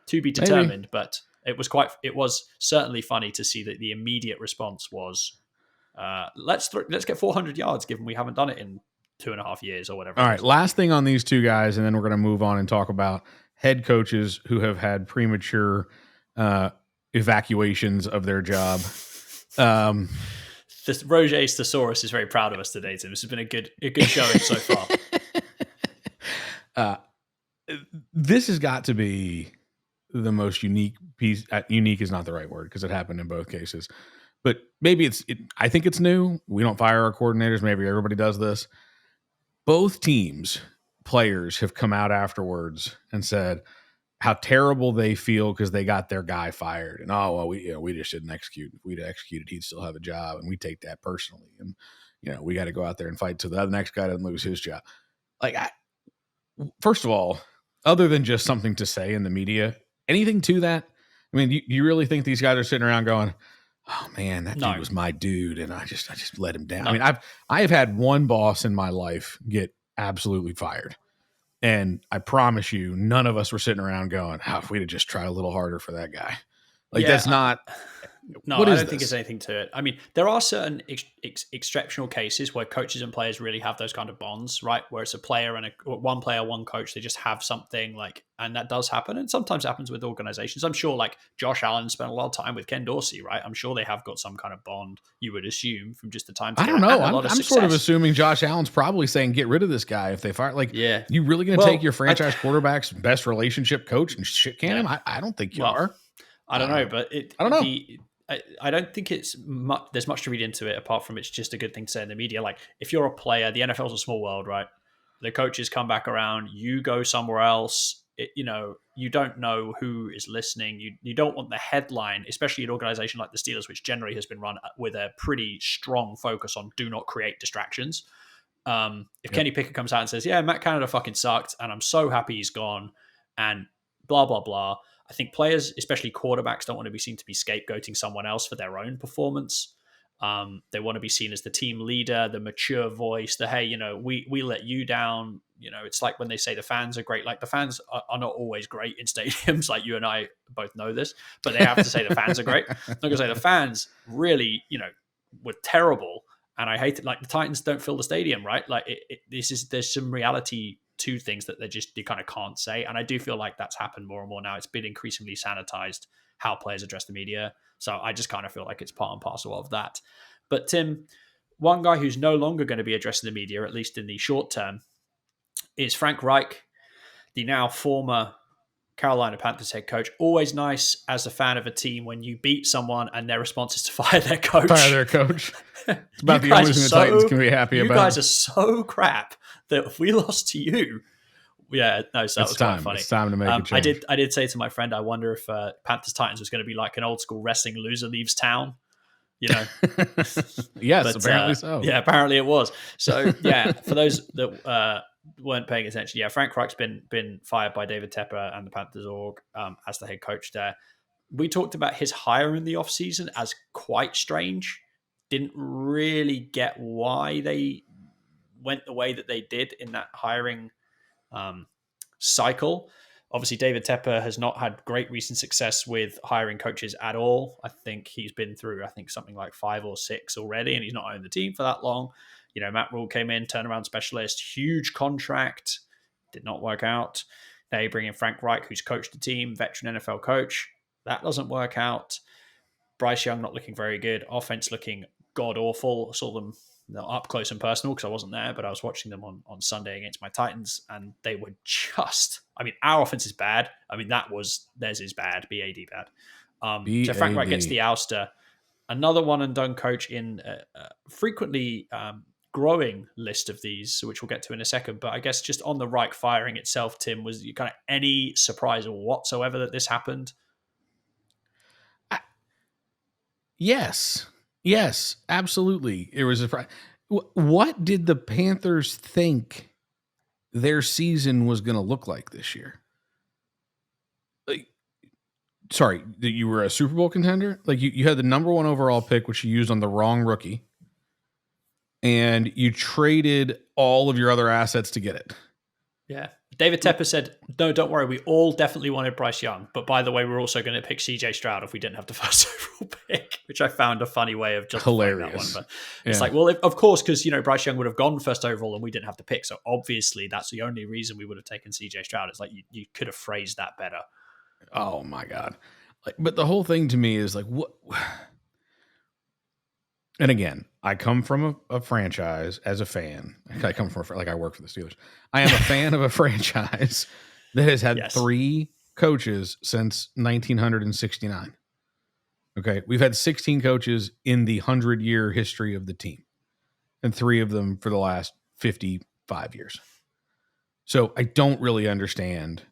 to be determined, maybe. But it was certainly funny to see that the immediate response was, let's get 400 yards, given we haven't done it in 2.5 years or whatever. All right, last thing on these two guys, and then we're going to move on and talk about head coaches who have had premature evacuations of their job. Roger Thesaurus is very proud of us today, Tim. This has been a good showing so far. This has got to be the most unique piece. Unique is not the right word because it happened in both cases. But maybe I think it's new. We don't fire our coordinators. Maybe everybody does this. Both teams' players have come out afterwards and said how terrible they feel because they got their guy fired. And, we just didn't execute. If we'd executed, he'd still have a job. And we take that personally. And, we got to go out there and fight so the next guy doesn't lose his job. Like, first of all, other than just something to say in the media, anything to that? I mean, you really think these guys are sitting around going, oh man, that dude was my dude, and I just let him down. No. I mean, I have had one boss in my life get absolutely fired, and I promise you, none of us were sitting around going, if we'd have just tried a little harder for that guy. Like, that's not. No, I don't think there's anything to it. I mean, there are certain exceptional cases where coaches and players really have those kind of bonds, right? Where it's a player and one player, one coach, they just have something and that does happen. And sometimes happens with organizations. I'm sure like Josh Allen spent a lot of time with Ken Dorsey, right? I'm sure they have got some kind of bond, you would assume, from just the time. I don't know. I'm sort of assuming Josh Allen's probably saying, get rid of this guy if they fire. Like, you really going to take your franchise quarterback's best relationship coach and shit can him? I don't think you are. I don't know, but I don't know. I don't think there's much to read into it apart from it's just a good thing to say in the media. Like, if you're a player, the NFL's a small world, right? The coaches come back around, you go somewhere else. You don't know who is listening. You don't want the headline, especially an organization like the Steelers, which generally has been run with a pretty strong focus on do not create distractions. If Kenny Pickett comes out and says, Matt Canada fucking sucked, and I'm so happy he's gone, and blah, blah, blah. I think players, especially quarterbacks, don't want to be seen to be scapegoating someone else for their own performance. They want to be seen as the team leader, the mature voice, we let you down. It's like when they say the fans are great. Like, the fans are not always great in stadiums. Like, you and I both know this, but they have to say the fans are great. I'm not going to say the fans really, were terrible. And I hate it. Like, the Titans don't fill the stadium, right? Like, there's some reality to things that you kind of can't say. And I do feel like that's happened more and more now. It's been increasingly sanitized how players address the media. So I just kind of feel like it's part and parcel of that. But Tim, one guy who's no longer going to be addressing the media, at least in the short term, is Frank Reich, the now former Carolina Panthers head coach. Always nice as a fan of a team when you beat someone and their response is to fire their coach. Fire their coach. It's about the only thing the Titans can be happy about. You guys are so crap that if we lost to you, yeah, no, so that was quite funny. It's time to make a change. I did say to my friend, I wonder if Panthers Titans was going to be like an old school wrestling loser leaves town. You know, yes, but, apparently so. Yeah, apparently it was. So yeah, for those that weren't paying attention, yeah, Frank Reich's been fired by David Tepper and the Panthers org as the head coach there. We talked about his hire in the offseason as quite strange. Didn't really get why they went the way that they did in that hiring cycle. Obviously, David Tepper has not had great recent success with hiring coaches at all. I think he's been through, something like 5 or 6 already, and he's not owned the team for that long. You know, Matt Rule came in, turnaround specialist, huge contract, did not work out. Now you bring in Frank Reich, who's coached the team, veteran NFL coach. That doesn't work out. Bryce Young not looking very good. Offense looking god-awful. Saw them up close and personal because I wasn't there, but I was watching them on Sunday against my Titans, and they were just, our offense is bad. Theirs is bad, B-A-D bad. So Frank Reich gets the ouster. Another one and done coach in frequently growing list of these, which we'll get to in a second. But I guess just on the Reich firing itself, Tim, was kind of any surprise whatsoever that this happened? Yes, absolutely. It was a. What did the Panthers think their season was going to look like this year? Sorry, that you were a Super Bowl contender? Like you had the number 1 overall pick, which you used on the wrong rookie, and you traded all of your other assets to get it. Yeah. David Tepper said, no, don't worry. We all definitely wanted Bryce Young. But by the way, we're also going to pick CJ Stroud if we didn't have the first overall pick, which I found a funny way of justifying that one. But it's like, well, of course, because, Bryce Young would have gone first overall and we didn't have the pick. So obviously that's the only reason we would have taken CJ Stroud. It's like, you could have phrased that better. Oh my God. But the whole thing to me is like, what? And again, I come from a franchise as a fan. I come from I work for the Steelers. I am a fan of a franchise that has had 3 coaches since 1969. Okay, we've had 16 coaches in the 100-year history of the team, and 3 of them for the last 55 years. So I don't really understand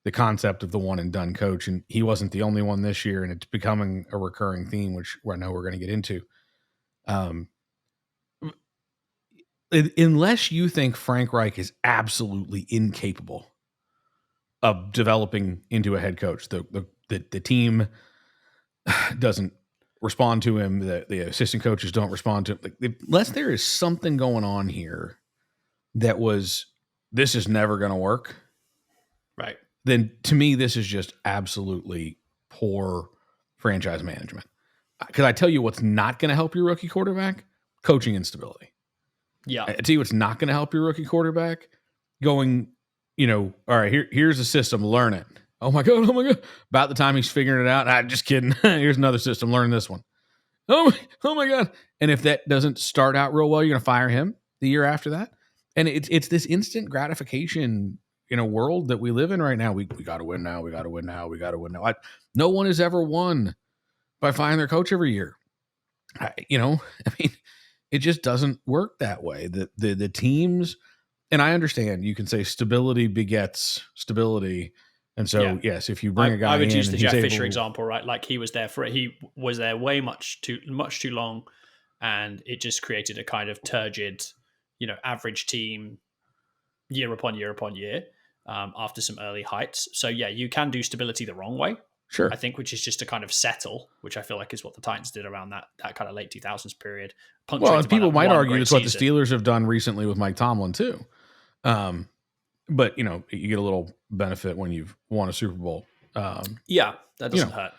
the concept of the one and done coach, and he wasn't the only one this year, and it's becoming a recurring theme, which I know we're going to get into. Unless you think Frank Reich is absolutely incapable of developing into a head coach, the team doesn't respond to him. The assistant coaches don't respond to him. Unless there is something going on here this is never going to work. Right. Then to me, this is just absolutely poor franchise management. Because I tell you what's not going to help your rookie quarterback? Coaching instability. Yeah. I tell you what's not going to help your rookie quarterback? Going, all right, here's a system, learn it. Oh my God. About the time he's figuring it out, just kidding. Here's another system, learn this one. Oh my God. And if that doesn't start out real well, you're going to fire him the year after that. And it's this instant gratification world that we live in right now. We got to win now. We got to win now. We got to win now. No one has ever won by firing their coach every year. It just doesn't work that way. The teams, and I understand you can say stability begets stability. And so, yes, if you bring a guy in, I would use the Jeff Fisher example, right? Like he was there way much too long, and it just created a kind of turgid, average team year upon year upon year after some early heights. So yeah, you can do stability the wrong way. Sure. I think, which is just to kind of settle, which I feel like is what the Titans did around that kind of late 2000s period. Well, and people might argue it's what the Steelers have done recently with Mike Tomlin too. But you get a little benefit when you've won a Super Bowl. Yeah, that doesn't hurt.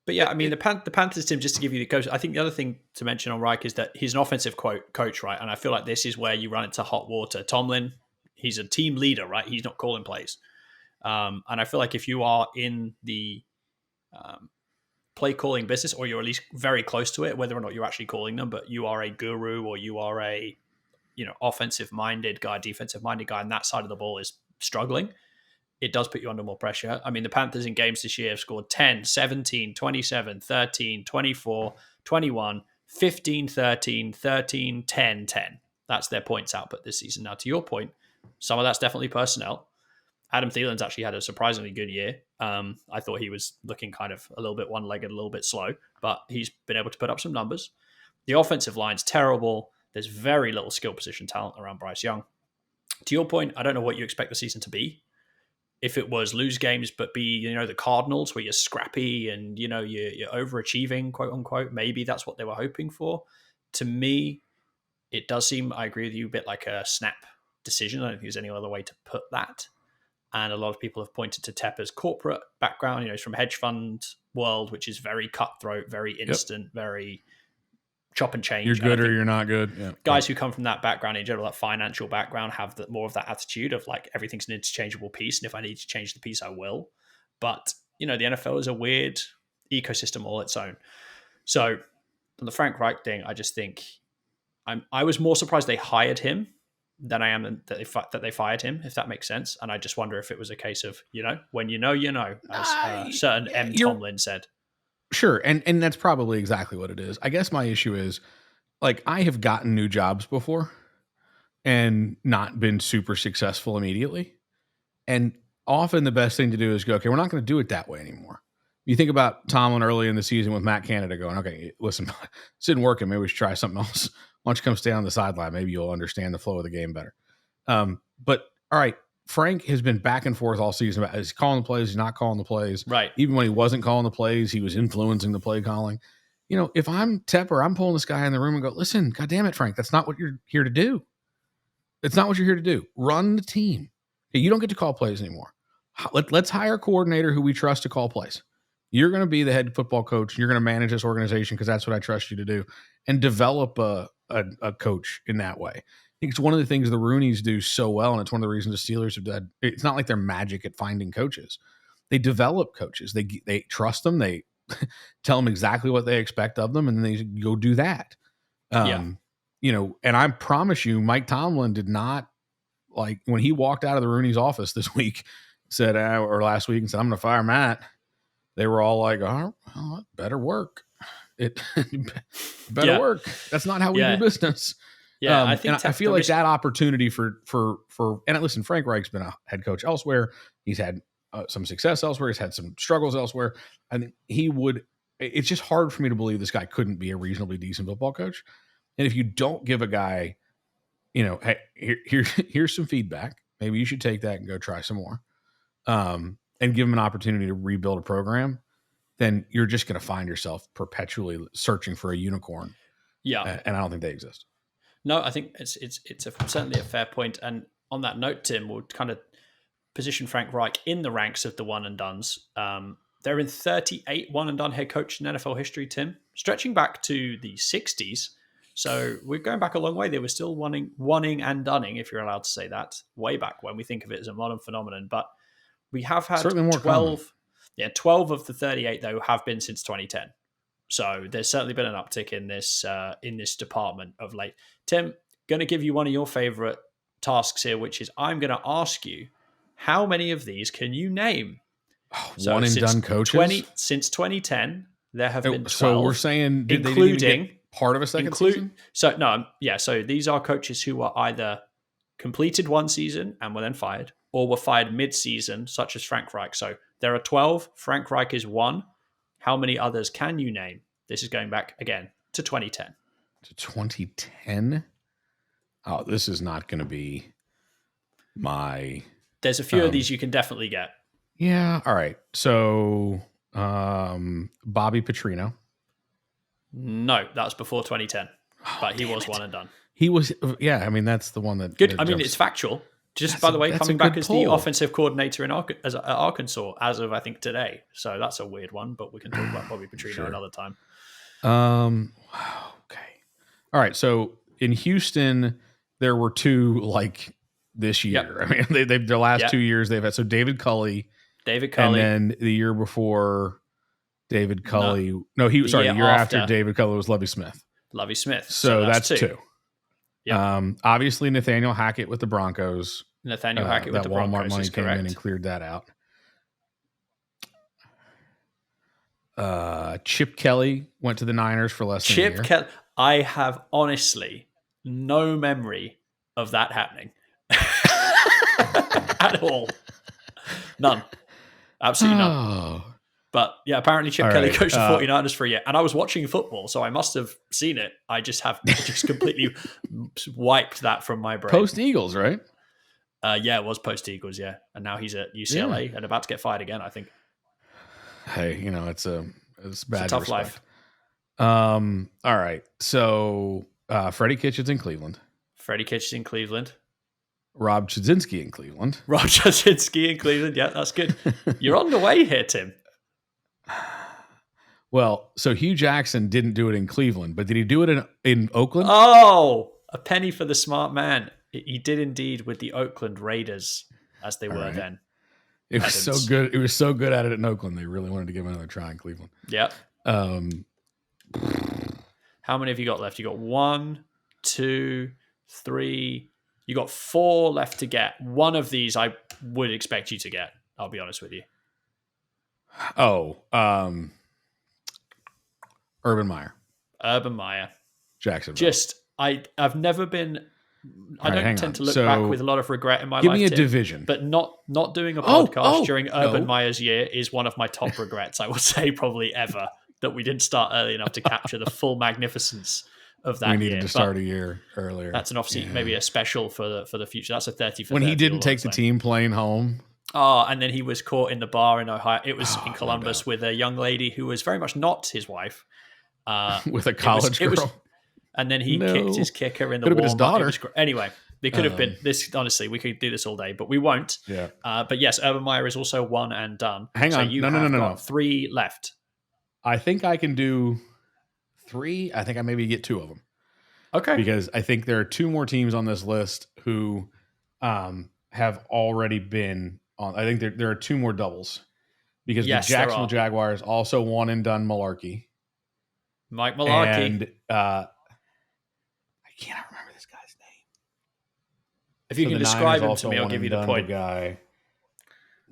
But yeah, the Panthers team, just to give you the coach, I think the other thing to mention on Reich is that he's an offensive coach, right? And I feel like this is where you run into hot water. Tomlin, he's a team leader, right? He's not calling plays. And I feel like if you are in the play calling business, or you're at least very close to it, whether or not you're actually calling them, but you are a guru or you are a, offensive minded guy, defensive minded guy, and that side of the ball is struggling, it does put you under more pressure. I mean, the Panthers in games this year have scored 10, 17, 27, 13, 24, 21, 15, 13, 13, 10, 10. That's their points output this season. Now, to your point, some of that's definitely personnel. Adam Thielen's actually had a surprisingly good year. I thought he was looking kind of a little bit one-legged, a little bit slow, but he's been able to put up some numbers. The offensive line's terrible. There's very little skill position talent around Bryce Young. To your point, I don't know what you expect the season to be. If it was lose games, but be, the Cardinals where you're scrappy and, you're overachieving, quote unquote, maybe that's what they were hoping for. To me, it does seem, I agree with you, a bit like a snap decision. I don't think there's any other way to put that. And a lot of people have pointed to Tepper's corporate background. He's from hedge fund world, which is very cutthroat, very instant, very chop and change. You're good or you're not good. Yeah. Guys who come from that background in general, that financial background, have more of that attitude of like everything's an interchangeable piece. And if I need to change the piece, I will. But, the NFL is a weird ecosystem all its own. So on the Frank Reich thing, I just think I was more surprised they hired him than I am that they fired him, if that makes sense. And I just wonder if it was a case of, when as certain M. Tomlin said. Sure. And that's probably exactly what it is. I guess my issue is, like, I have gotten new jobs before and not been super successful immediately. And often the best thing to do is go, okay, we're not going to do it that way anymore. You think about Tomlin early in the season with Matt Canada going, okay, listen, this isn't working. Maybe we should try something else. Why don't you come stay on the sideline? Maybe you'll understand the flow of the game better. But all right, Frank has been back and forth all season about, is he calling the plays? He's not calling the plays. Right. Even when he wasn't calling the plays, he was influencing the play calling. If I'm Tepper, I'm pulling this guy in the room and go, listen, God damn it, Frank, that's not what you're here to do. It's not what you're here to do. Run the team. You don't get to call plays anymore. Let's hire a coordinator who we trust to call plays. You're going to be the head football coach. You're going to manage this organization because that's what I trust you to do, and develop a coach in that way. I think it's one of the things the Rooneys do so well, and it's one of the reasons the Steelers have done. It's not like they're magic at finding coaches. They develop coaches. They trust them. They tell them exactly what they expect of them, and then they go do that. And I promise you, Mike Tomlin did not, like, when he walked out of the Rooney's office this week, said, or last week, and said, I'm going to fire Matt. They were all like, oh, well, it better work. It better work. That's not how we do business. Yeah, I feel like that opportunity for and listen, Frank Reich's been a head coach elsewhere. He's had some success elsewhere. He's had some struggles elsewhere. I think it's just hard for me to believe this guy couldn't be a reasonably decent football coach. And if you don't give a guy, hey, here's some feedback. Maybe you should take that and go try some more. And give him an opportunity to rebuild a program, then you're just going to find yourself perpetually searching for a unicorn. Yeah. And I don't think they exist. No, I think it's certainly a fair point. And on that note, Tim, we'll kind of position Frank Reich in the ranks of the one and dones. They're in 38 one and done head coach in NFL history, Tim, stretching back to the 60s. So we're going back a long way. They were still wanting and dunning, if you're allowed to say that, way back when we think of it as a modern phenomenon. But we have had 12 of the 38, though, have been since 2010. So there's certainly been an uptick in this department of late. Tim, going to give you one of your favorite tasks here, which is I'm going to ask you, how many of these can you name? One and done coaches? Since 2010, there have been 12. So we're saying, did they even get part of a second season? So, no, yeah. So these are coaches who were either completed one season and were then fired, or were fired mid-season, such as Frank Reich. So there are 12. Frank Reich is one. How many others can you name? This is going back, again, to 2010. To 2010? Oh, this is not going to be my... There's a few of these you can definitely get. Yeah, all right. So, Bobby Petrino. No, that was before 2010. But he was one and done. He was, yeah, I mean, that's the one that... Good. I mean, it's factual. Just by the way, coming back as the offensive coordinator in Arkansas as of, I think, today. So that's a weird one, but we can talk about Bobby Petrino another time. Okay. All right. So in Houston, there were two like this year. Yep. I mean, they've their last 2 years they've had. So David Culley. And then the year before, David No, Culley. No, the sorry. year The year after after. David Culley was Lovie Smith. Lovie Smith. So that's two. Yep. Obviously, Nathaniel Hackett with the Broncos. Nathaniel Hackett with that the Walmart Broncos money is came correct. in and cleared that out. Chip Kelly went to the Niners for less than a year. Chip Kelly. I have honestly no memory of that happening at all. None. Absolutely none. Oh. But yeah, apparently Chip All Kelly right, coached the 49ers for a year. And I was watching football, so I must have seen it. I just completely wiped that from my brain. Post Eagles, right? Yeah, it was post Eagles, yeah. And now he's at UCLA and about to get fired again, I think. Hey, it's bad a tough respect. life. All right. So Freddie Kitchens in Cleveland. Freddie Kitchens in Cleveland. Rob Chudzinski in Cleveland. Rob Chudzinski in Cleveland. Yeah, that's good. You're on the way here, Tim. Well, so Hugh Jackson didn't do it in Cleveland, but did he do it in Oakland? Oh, a penny for the smart man. He did indeed with the Oakland Raiders, as they were then. It was so good. It was so good at it in Oakland. They really wanted to give him another try in Cleveland. Yep. How many have you got left? You got 1, 2, 3. You got 4 left to get. One of these I would expect you to get. I'll be honest with you. Oh, Urban Meyer. Jacksonville. I've never been. I don't tend to look back with a lot of regret in my life. Give me a division. But not doing a podcast during Urban Meyer's year is one of my top regrets, I would say, probably ever, that we didn't start early enough to capture the full magnificence of that year. We needed to start a year earlier. That's obviously maybe a special for the future. That's a 30 for when 30 he didn't take the team plane home. Oh, and then he was caught in the bar in Ohio. It was in Columbus with a young lady who was very much not his wife. With a college girl. And then he kicked his kicker in the could have been his daughter. Anyway, they could have been this. Honestly, we could do this all day, but we won't. Yeah. But yes, Urban Meyer is also one and done. Hang on. You no. 3 left. I think I can do 3. I think I maybe get 2 of them. Okay. Because I think there are 2 more teams on this list who have already been on. I think there are 2 more doubles. Because the Jacksonville Jaguars also one and done malarkey. Mike Malarkey. And I cannot remember this guy's name. If you can describe him to me, I'll give you the point. Guy.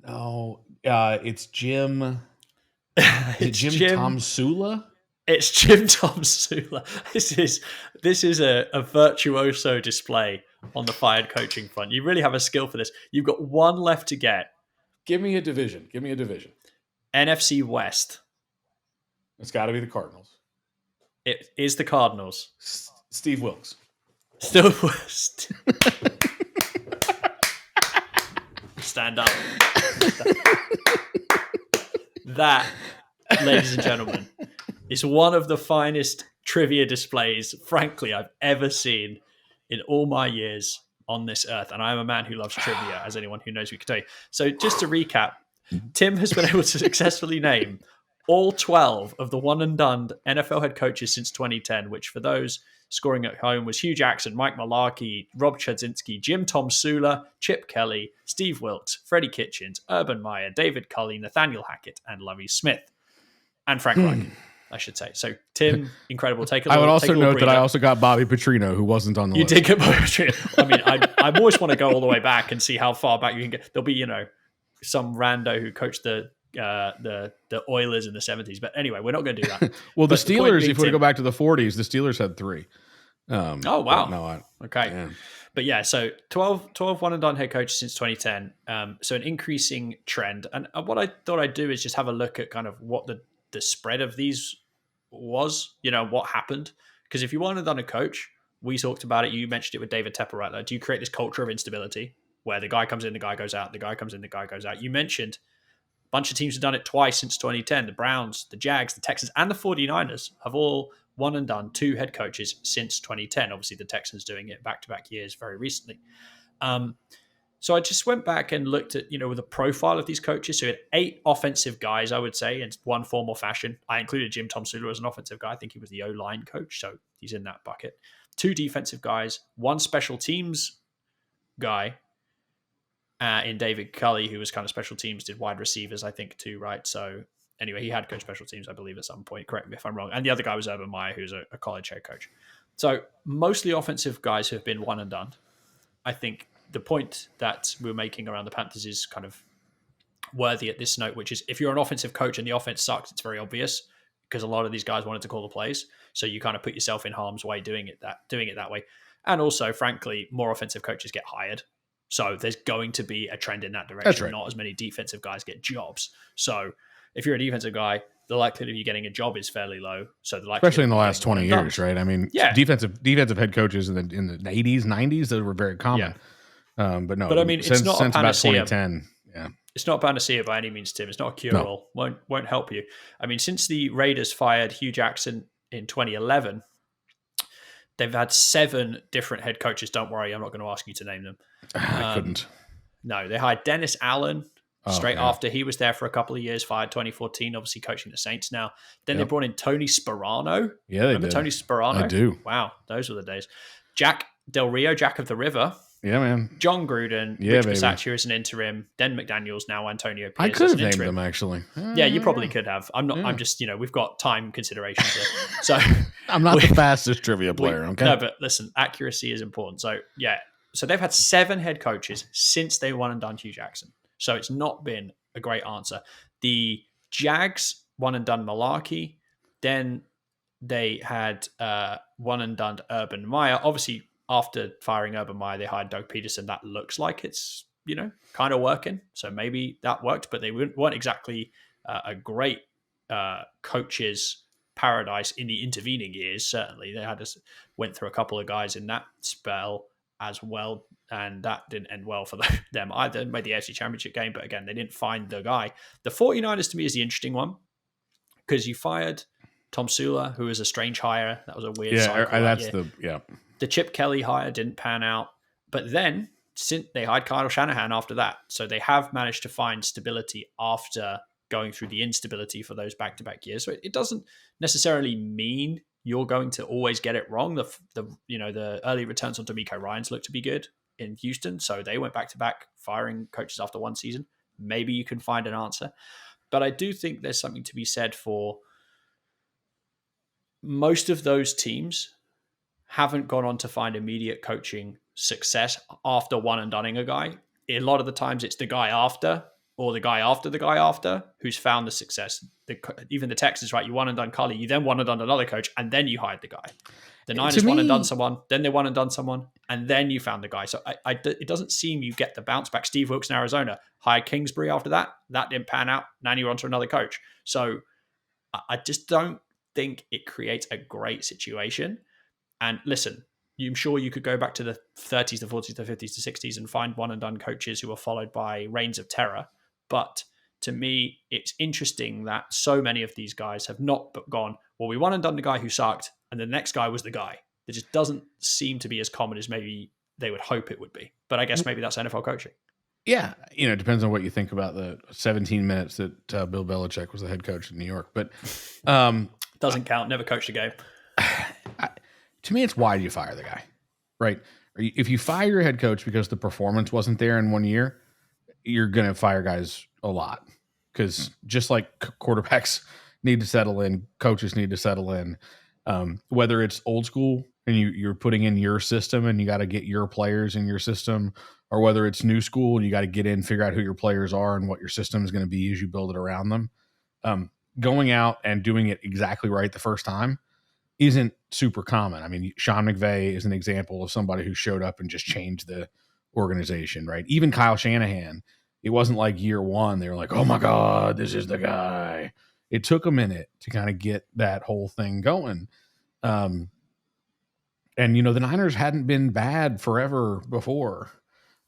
No, it's Jim. Is it Jim Tomsula? It's Jim Tomsula. This is a virtuoso display on the fired coaching front. You really have a skill for this. You've got 1 left to get. Give me a division. NFC West. It's got to be the Cardinals. It is the Cardinals. Steve Wilkes. Still West. Stand up. That, ladies and gentlemen, is one of the finest trivia displays, frankly, I've ever seen in all my years on this earth. And I am a man who loves trivia, as anyone who knows me can tell you. So just to recap, Tim has been able to successfully name all 12 of the one and done NFL head coaches since 2010, which for those scoring at home was Hugh Jackson, Mike Malarkey, Rob Chudzinski, Jim Tomsula, Chip Kelly, Steve Wilkes, Freddie Kitchens, Urban Meyer, David Culley, Nathaniel Hackett, and Lovie Smith. And Frank Reich, I should say. So, Tim, incredible. I would also note that I also got Bobby Petrino, who wasn't on the list. You did get Bobby Petrino. I mean, I always want to go all the way back and see how far back you can get. There'll be, some rando who coached the Oilers in the 70s. But anyway, we're not going to do that. Well, the Steelers, if we go back to the 40s, the Steelers had 3. Oh, wow. No, okay. Yeah. But yeah, so 12 one and done head coaches since 2010. So an increasing trend. And what I thought I'd do is just have a look at kind of what the spread of these was, what happened. Because if you wanted on a coach, we talked about it. You mentioned it with David Tepper right there. Do you create this culture of instability where the guy comes in, the guy goes out, the guy comes in, the guy goes out? You mentioned a bunch of teams have done it twice since 2010. The Browns, the Jags, the Texans, and the 49ers have all one and done 2 head coaches since 2010. Obviously, the Texans doing it back-to-back years very recently. So I just went back and looked at, with the profile of these coaches. So we had 8 offensive guys, I would say, in one form or fashion. I included Jim Tomsula as an offensive guy. I think he was the O-line coach, so he's in that bucket. 2 defensive guys, 1 special teams guy in David Culley, who was kind of special teams, did wide receivers, I think, too, right? So anyway, he had coached special teams, I believe, at some point. Correct me if I'm wrong. And the other guy was Urban Meyer, who's a college head coach. So mostly offensive guys who have been one and done. I think the point that we're making around the Panthers is kind of worthy at this note, which is if you're an offensive coach and the offense sucks, it's very obvious because a lot of these guys wanted to call the plays. So you kind of put yourself in harm's way doing it that way. And also, frankly, more offensive coaches get hired. So there's going to be a trend in that direction. That's right. Not as many defensive guys get jobs. So if you're a defensive guy, the likelihood of you getting a job is fairly low. So the likelihood, especially in the last 20 years, right? I mean, defensive head coaches in the 80s, 90s, those were very common. But no, but I mean, since it's not a panacea. About 2010, yeah. It's not a panacea by any means, Tim. It's not a cure-all. No. Won't help you. I mean, since the Raiders fired Hugh Jackson in 2011, they've had 7 different head coaches. Don't worry, I'm not going to ask you to name them. I couldn't. No, they hired Dennis Allen straight after. He was there for a couple of years, fired 2014, obviously coaching the Saints now. Then they brought in Tony Sperano. Yeah, they Remember did. Tony Sperano? I do. Wow, those were the days. Jack Del Rio, Jack of the River. Yeah, man. John Gruden, Rich Bisaccia as an interim, then McDaniels, now Antonio Pierce. I could have named them, actually. Yeah, you probably could have. I'm not. Yeah. I'm just, we've got time considerations here. So I'm not the fastest trivia player, okay? No, but listen, accuracy is important. So, yeah. So they've had 7 head coaches since they won and done Hugh Jackson. So it's not been a great answer. The Jags one and done Malarkey. Then they had one and done Urban Meyer. Obviously, after firing Urban Meyer, they hired Doug Peterson. That looks like it's, kind of working. So maybe that worked, but they weren't exactly a great coach's paradise in the intervening years. Certainly, they went through a couple of guys in that spell as well, and that didn't end well for them either. Made the AFC Championship game, but again, they didn't find the guy. The 49ers to me is the interesting one because you fired Tom Sula, who was a strange hire. That was a weird cycle. The Chip Kelly hire didn't pan out, but then since they hired Kyle Shanahan after that, so they have managed to find stability after going through the instability for those back-to-back years. So it doesn't necessarily mean you're going to always get it wrong. The early returns on D'Amico Ryans looked to be good in Houston, so they went back-to-back firing coaches after one season. Maybe you can find an answer, but I do think there's something to be said for most of those teams haven't gone on to find immediate coaching success after one and doneing a guy. A lot of the times it's the guy after or the guy after the guy after who's found the success. Even the Texans, right? You one and done Cully, you then one and done another coach, and then you hired the guy. The Niners one and done someone, then they one and done someone, and then you found the guy. So it doesn't seem you get the bounce back. Steve Wilkes in Arizona hired Kingsbury after that. That didn't pan out. Now you're on to another coach. So I just don't think it creates a great situation. And listen, I'm sure you could go back to the 30s, the 40s, the 50s, the 60s and find one and done coaches who were followed by reigns of terror. But to me, it's interesting that so many of these guys have not gone, well, we one and done the guy who sucked, and the next guy was the guy. It just doesn't seem to be as common as maybe they would hope it would be. But I guess maybe that's NFL coaching. Yeah. It depends on what you think about the 17 minutes that Bill Belichick was the head coach in New York. But doesn't count. Never coached a game. To me, it's why do you fire the guy, right? If you fire your head coach because the performance wasn't there in 1 year, you're going to fire guys a lot because just like quarterbacks need to settle in, coaches need to settle in, whether it's old school and you're putting in your system and you got to get your players in your system, or whether it's new school and you got to get in, figure out who your players are and what your system is going to be as you build it around them. Going out and doing it exactly right the first time isn't super common. I mean, Sean McVay is an example of somebody who showed up and just changed the organization, right? Even Kyle Shanahan, it wasn't like year one. They were like, oh my God, this is the guy. It took a minute to kind of get that whole thing going. And, the Niners hadn't been bad forever before.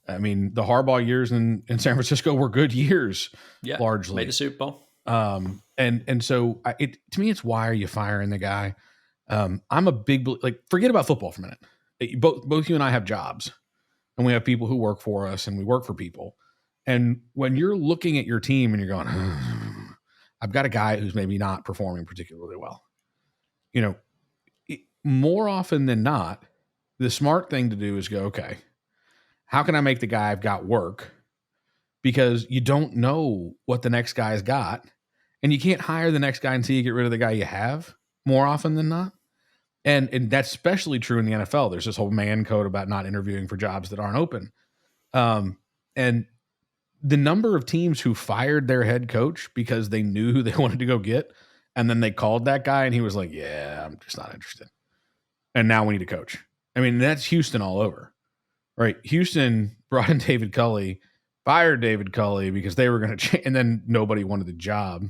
I mean, the Harbaugh years in San Francisco were good years, largely. Made the Super Bowl. And so to me, it's why are you firing the guy? I'm a big, forget about football for a minute. Both you and I have jobs and we have people who work for us and we work for people. And when you're looking at your team and you're going, I've got a guy who's maybe not performing particularly well, more often than not, the smart thing to do is go, okay, how can I make the guy I've got work? Because you don't know what the next guy's got. And you can't hire the next guy until you get rid of the guy you have more often than not. And that's especially true in the NFL. There's this whole man code about not interviewing for jobs that aren't open. And the number of teams who fired their head coach because they knew who they wanted to go get, and then they called that guy and he was like, yeah, I'm just not interested. And now we need a coach. I mean, that's Houston all over, right? Houston brought in David Culley, fired David Culley because they were going to change, and then nobody wanted the job.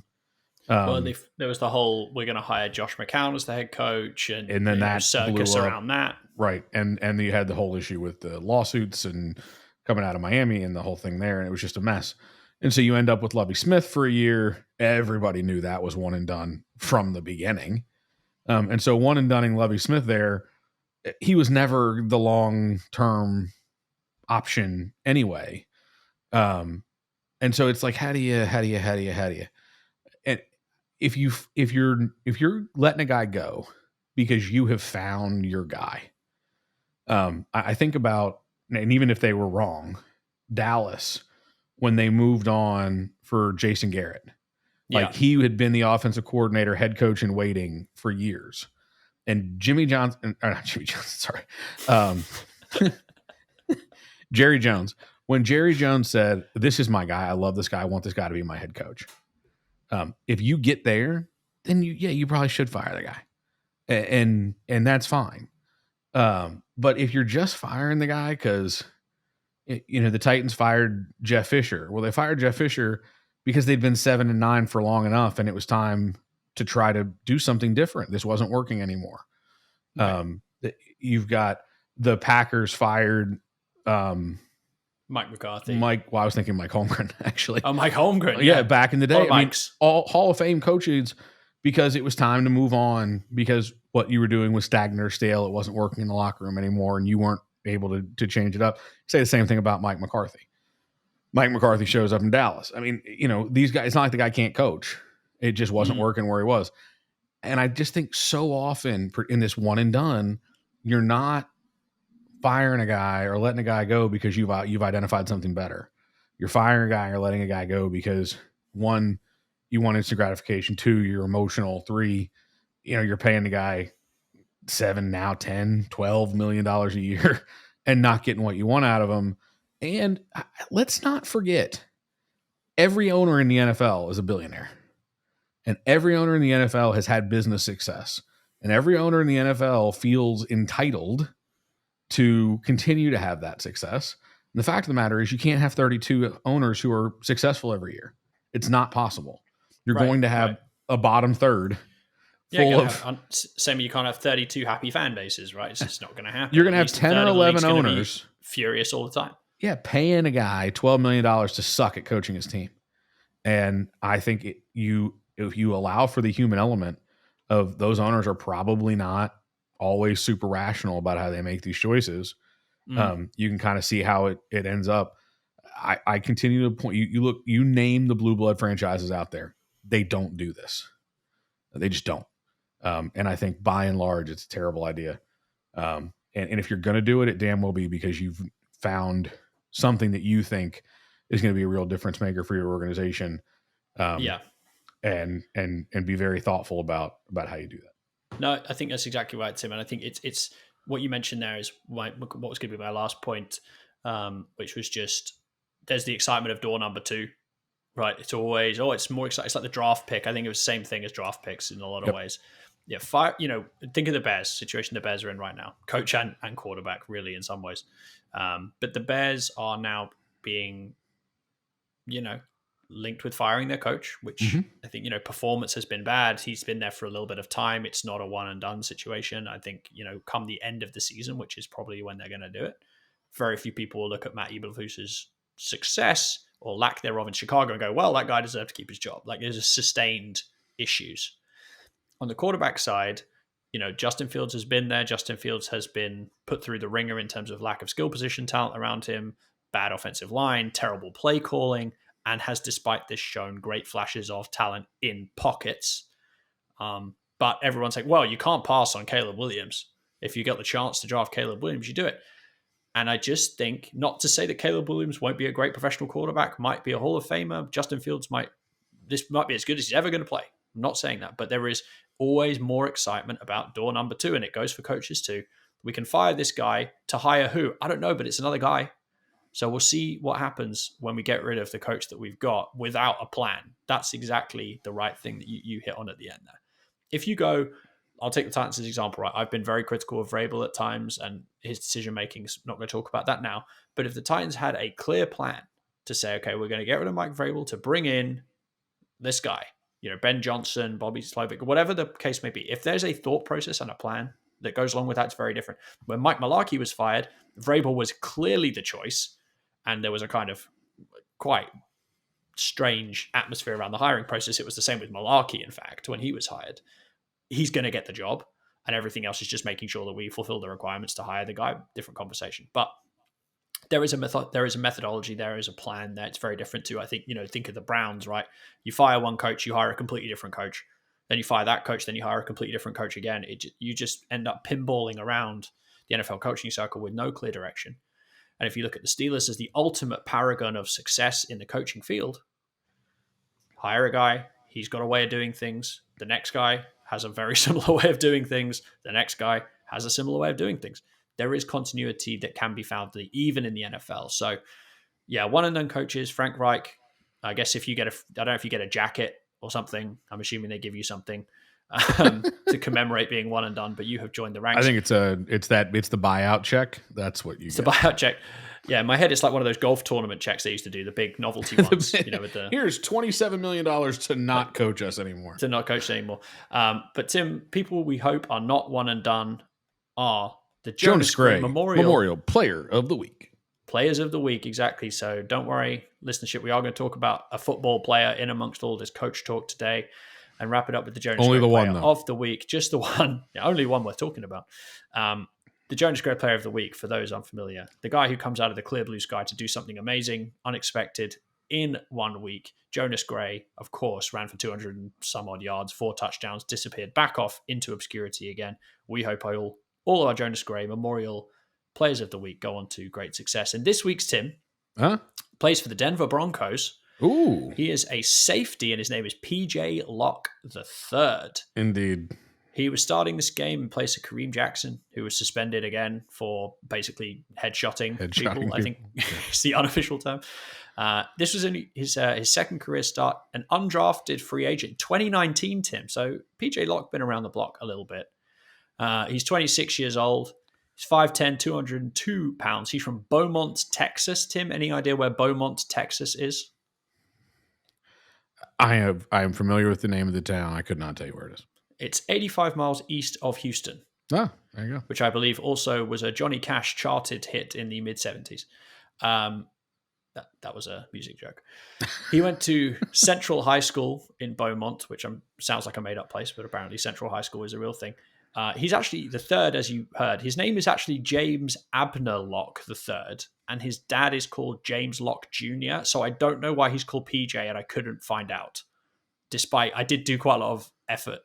Well, there was the whole, we're going to hire Josh McCown as the head coach, and then that circus blew up. around that. Right. And you had the whole issue with the lawsuits and coming out of Miami and the whole thing there. And it was just a mess. And so you end up with Lovie Smith for a year. Everybody knew that was one and done from the beginning. And so one and doneing Lovie Smith there, he was never the long-term option anyway. And so it's like, how do you? And if you're letting a guy go because you have found your guy, I think about, and even if they were wrong, Dallas, when they moved on for Jason Garrett, like he had been the offensive coordinator, head coach in waiting for years. And Jerry Jones, when Jerry Jones said, this is my guy, I love this guy, I want this guy to be my head coach. If you get there, then you probably should fire the guy. And that's fine. But if you're just firing the guy because, the Titans fired Jeff Fisher. Well, they fired Jeff Fisher because they'd been 7-9 for long enough, and it was time to try to do something different. This wasn't working anymore. Right. You've got the Packers fired Mike McCarthy. I was thinking Mike Holmgren, actually. Oh, Mike Holmgren. Yeah, back in the day. All Hall of Fame coaches, because it was time to move on, because what you were doing was stagnant or stale. It wasn't working in the locker room anymore, and you weren't able to change it up. Say the same thing about Mike McCarthy. Mike McCarthy shows up in Dallas. I mean, these guys, it's not like the guy can't coach. It just wasn't working where he was. And I just think so often in this one and done, you're not firing a guy or letting a guy go because you've identified something better. You're firing a guy or letting a guy go because, one, you want instant gratification. Two, you're emotional. Three, you're paying the guy $7, now $10, $12 million a year and not getting what you want out of him. And let's not forget, every owner in the NFL is a billionaire. And every owner in the NFL has had business success. And every owner in the NFL feels entitled to continue to have that success. And the fact of the matter is, you can't have 32 owners who are successful every year. It's not possible. You're going to have a bottom third full of... Same, you can't have 32 happy fan bases, right? It's just not going to happen. You're going to have 10 or 11 owners furious all the time. Yeah, paying a guy $12 million to suck at coaching his team. And I think if you allow for the human element of those owners are probably not always super rational about how they make these choices. You can kind of see how it ends up. I continue to point, you name the blue blood franchises out there. They don't do this. They just don't. And I think by and large, it's a terrible idea. And if you're going to do it, it damn well be because you've found something that you think is going to be a real difference maker for your organization. And be very thoughtful about how you do that. No, I think that's exactly right, Tim. And I think it's what you mentioned there is what was going to be my last point, which was just, there's the excitement of door number 2, right? It's always, it's more exciting. It's like the draft pick. I think it was the same thing as draft picks in a lot of ways. Yeah. Think of the Bears situation the Bears are in right now, coach and quarterback, really, in some ways. But the Bears are now being, linked with firing their coach, which I think, performance has been bad. He's been there for a little bit of time. It's not a one and done situation. I think, come the end of the season, which is probably when they're going to do it, very few people will look at Matt Eberflus's success or lack thereof in Chicago and go, well, that guy deserved to keep his job. Like, there's a sustained issues. On the quarterback side, Justin Fields has been there. Justin Fields has been put through the ringer in terms of lack of skill position talent around him, bad offensive line, terrible play calling, and has, despite this, shown great flashes of talent in pockets. But everyone's like, well, you can't pass on Caleb Williams. If you get the chance to draft Caleb Williams, you do it. And I just think, not to say that Caleb Williams won't be a great professional quarterback, might be a Hall of Famer. Justin Fields might this might be as good as he's ever going to play. I'm not saying that, but there is always more excitement about door number 2, and it goes for coaches too. We can fire this guy to hire who? I don't know, but it's another guy. So we'll see what happens when we get rid of the coach that we've got without a plan. That's exactly the right thing that you hit on at the end there. If you go, I'll take the Titans as an example, right? I've been very critical of Vrabel at times, and his decision-making is not going to talk about that now. But if the Titans had a clear plan to say, okay, we're going to get rid of Mike Vrabel to bring in this guy, Ben Johnson, Bobby Slovic, whatever the case may be, if there's a thought process and a plan that goes along with that, it's very different. When Mike Mularkey was fired, Vrabel was clearly the choice, and there was a kind of quite strange atmosphere around the hiring process. It was the same with Mularkey, in fact, when he was hired. He's going to get the job, and everything else is just making sure that we fulfill the requirements to hire the guy. Different conversation. But there is a methodology, there is a plan there. It's very different to, I think, think of the Browns, right? You fire one coach, you hire a completely different coach. Then you fire that coach, then you hire a completely different coach again. You just end up pinballing around the NFL coaching circle with no clear direction. And if you look at the Steelers as the ultimate paragon of success in the coaching field, hire a guy, he's got a way of doing things. The next guy has a very similar way of doing things. The next guy has a similar way of doing things. There is continuity that can be found even in the NFL. So, yeah, one and done coaches, Frank Reich. I guess if you get I don't know if you get a jacket or something. I'm assuming they give you something to commemorate being one and done. But you have joined the ranks. I think it's the buyout check. That's what you get. The buyout check. Yeah, in my head, it's like one of those golf tournament checks they used to do, the big novelty ones. With the here's $27 million to not coach us anymore. To not coach anymore. But Tim, people we hope are not one and done are the Jonas Gray Memorial Player of the Week. Players of the Week, exactly. So don't worry, listenership. We are going to talk about a football player in amongst all this coach talk today, and wrap it up with the Jonas Gray Player of the Week. Just the one, only one worth talking about. The Jonas Gray Player of the Week, for those unfamiliar, the guy who comes out of the clear blue sky to do something amazing, unexpected in 1 week. Jonas Gray, of course, ran for 200 and some odd yards, 4 touchdowns, disappeared back off into obscurity again. We hope all of our Jonas Gray Memorial Players of the Week go on to great success. And this week's Tim plays for the Denver Broncos. Ooh. He is a safety, and his name is PJ Locke III. Indeed. He was starting this game in place of Kareem Jackson, who was suspended again for basically headshotting people. I think it's the unofficial term. This was his second career start, an undrafted free agent, 2019, Tim. So PJ Locke been around the block a little bit. He's 26 years old. He's 5'10", 202 pounds. He's from Beaumont, Texas. Tim, any idea where Beaumont, Texas is? I am familiar with the name of the town. I could not tell you where it is. It's 85 miles east of Houston. Oh, there you go. Which I believe also was a Johnny Cash charted hit in the mid-70s. That was a music joke. He went to Central High School in Beaumont, which sounds like a made-up place, but apparently Central High School is a real thing. He's actually the third, as you heard. His name is actually James Abner Locke III, and his dad is called James Locke Jr., so I don't know why he's called PJ, and I couldn't find out. Despite, I did do quite a lot of effort.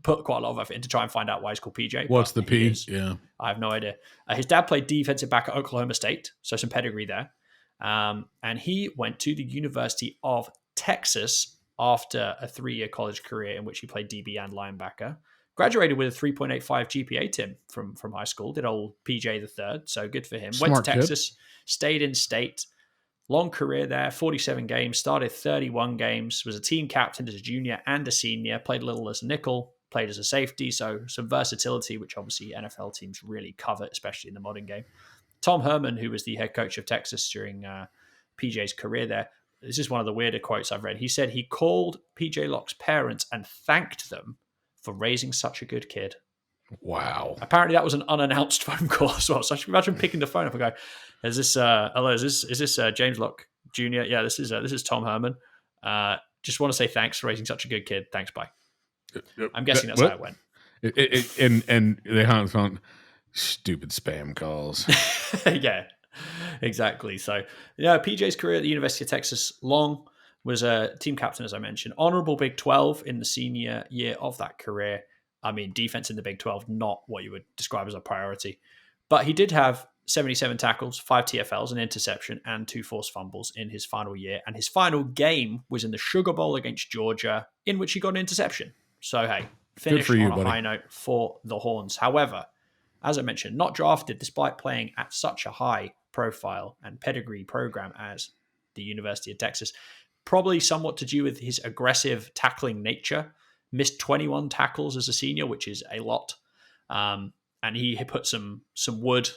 Put quite a lot of effort in to try and find out why he's called PJ. What's the P? Yeah. I have no idea. His dad played defensive back at Oklahoma State, so some pedigree there. And he went to the University of Texas after a 3-year college career in which he played DB and linebacker. Graduated with a 3.85 GPA, Tim, from high school. Did old PJ III, so good for him. Smart went to Texas, stayed in state. Long career there, 47 games, started 31 games, was a team captain as a junior and a senior, played a little as a nickel, played as a safety, so some versatility, which obviously NFL teams really covet, especially in the modern game. Tom Herman, who was the head coach of Texas during PJ's career there, this is one of the weirder quotes I've read. He said he called PJ Locke's parents and thanked them for raising such a good kid. Wow. Apparently that was an unannounced phone call as well. So I should imagine picking the phone up and go, is this James Locke Jr.? Yeah, this is Tom Herman. Just want to say thanks for raising such a good kid. Thanks, bye. I'm guessing that's how it went. And they hung the phone. Stupid spam calls. Yeah, exactly. So, PJ's career at the University of Texas, long, was a team captain, as I mentioned. Honorable Big 12 in the senior year of that career. I mean, defense in the Big 12, not what you would describe as a priority. But he did have 77 tackles, 5 TFLs, an interception, and 2 forced fumbles in his final year. And his final game was in the Sugar Bowl against Georgia, in which he got an interception. So, hey, finished for you, on a buddy. high note for the Horns. However, as I mentioned, not drafted despite playing at such a high profile and pedigree program as the University of Texas. Probably somewhat to do with his aggressive tackling nature. Missed 21 tackles as a senior, which is a lot. And he put some wood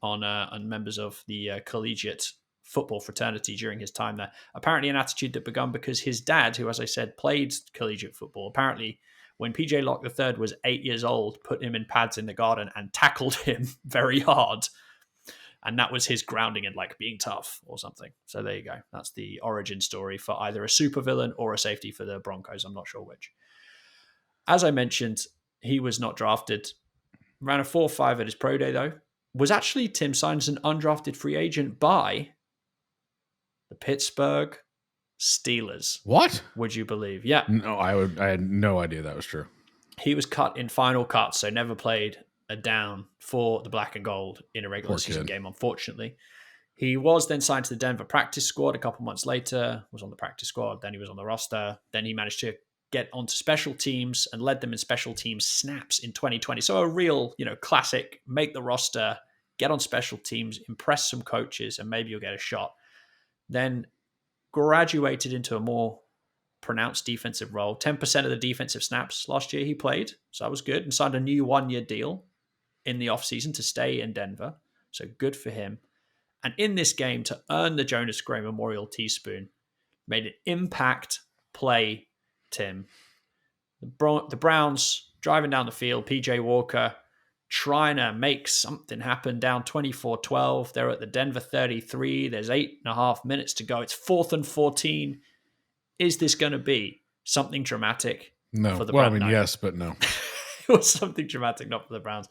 on members of the collegiate football fraternity during his time there. Apparently an attitude that began because his dad, who, as I said, played collegiate football, apparently when PJ Locke III was 8 years old, put him in pads in the garden and tackled him very hard. And that was his grounding and like being tough or something. So there you go. That's the origin story for either a supervillain or a safety for the Broncos. I'm not sure which. As I mentioned, he was not drafted. Ran a 4.5 at his pro day, though. Was actually, Tim, signed as an undrafted free agent by the Pittsburgh Steelers. What? Would you believe? Yeah. No, I had no idea that was true. He was cut in final cuts, so never played a down for the black and gold in a regular season game, unfortunately. He was then signed to the Denver practice squad a couple months later, was on the practice squad, then he was on the roster. Then he managed to get onto special teams and led them in special teams snaps in 2020. So a real, classic, make the roster, get on special teams, impress some coaches, and maybe you'll get a shot. Then graduated into a more pronounced defensive role. 10% of the defensive snaps last year he played, so that was good, and signed a new 1-year deal in the offseason to stay in Denver. So good for him. And in this game, to earn the Jonas Gray Memorial Teaspoon, made an impact play, Tim. The Browns driving down the field, PJ Walker trying to make something happen, down 24-12. They're at the Denver 33. There's 8.5 minutes to go. It's 4th and 14. Is this going to be something dramatic? No. For the Well, Browns? yes, but no. It was something dramatic, not for the Browns.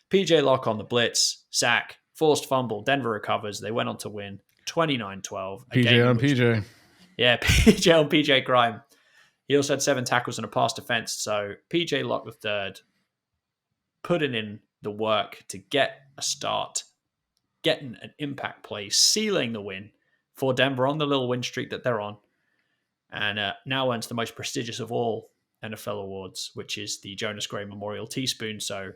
PJ Locke on the blitz, sack, forced fumble. Denver recovers. They went on to win 29-12. PJ on PJ. Yeah, PJ on PJ crime. He also had 7 tackles and a pass defense. So PJ Locke III putting in the work to get a start, getting an impact play, sealing the win for Denver on the little win streak that they're on. And now earns the most prestigious of all NFL awards, which is the Jonas Gray Memorial Teaspoon. So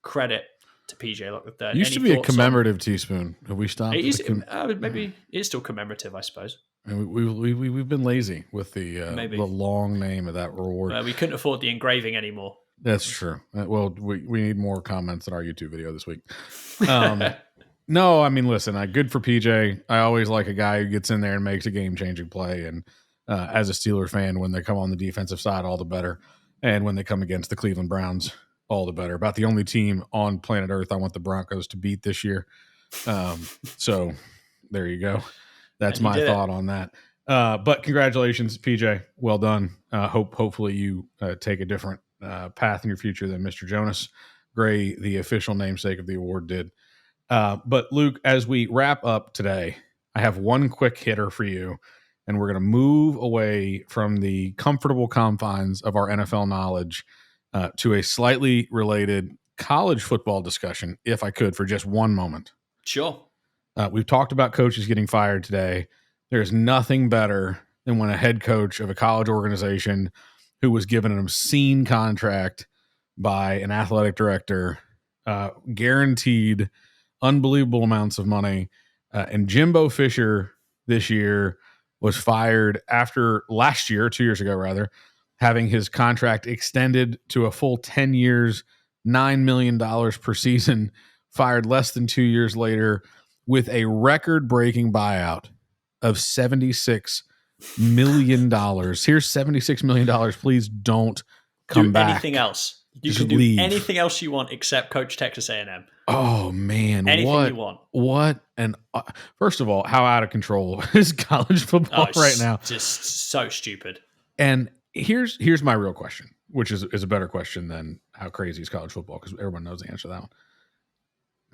credit to PJ Locke III. It used to be a commemorative teaspoon. Have we stopped? Maybe it's still commemorative, I suppose. And we've been lazy with the long name of that reward. We couldn't afford the engraving anymore. That's true. Well, we need more comments in our YouTube video this week. No, I mean, listen, good for PJ. I always like a guy who gets in there and makes a game-changing play. And as a Steeler fan, when they come on the defensive side, all the better. And when they come against the Cleveland Browns, all the better. About the only team on planet Earth I want the Broncos to beat this year. So there you go. That's my thought on that. But congratulations, PJ. Well done. Hopefully you take a different path in your future than Mr. Jonas Gray, the official namesake of the award, did. But Luke, as we wrap up today, I have one quick hitter for you, and we're going to move away from the comfortable confines of our NFL knowledge to a slightly related college football discussion, if I could, for just one moment. Sure. We've talked about coaches getting fired today. There's nothing better than when a head coach of a college organization who was given an obscene contract by an athletic director, guaranteed unbelievable amounts of money, and Jimbo Fisher this year was fired after last year, 2 years ago rather, having his contract extended to a full 10 years, $9 million per season, fired less than 2 years later with a record-breaking buyout of $76 million. Here's $76 million. Please don't come back. Anything else. You Just can do leave. anything else you want except coach Texas A&M. Oh, man. Anything you want. What? And first of all, how out of control is college football right now? Just so stupid. And here's my real question, which is a better question than how crazy is college football, because everyone knows the answer to that one.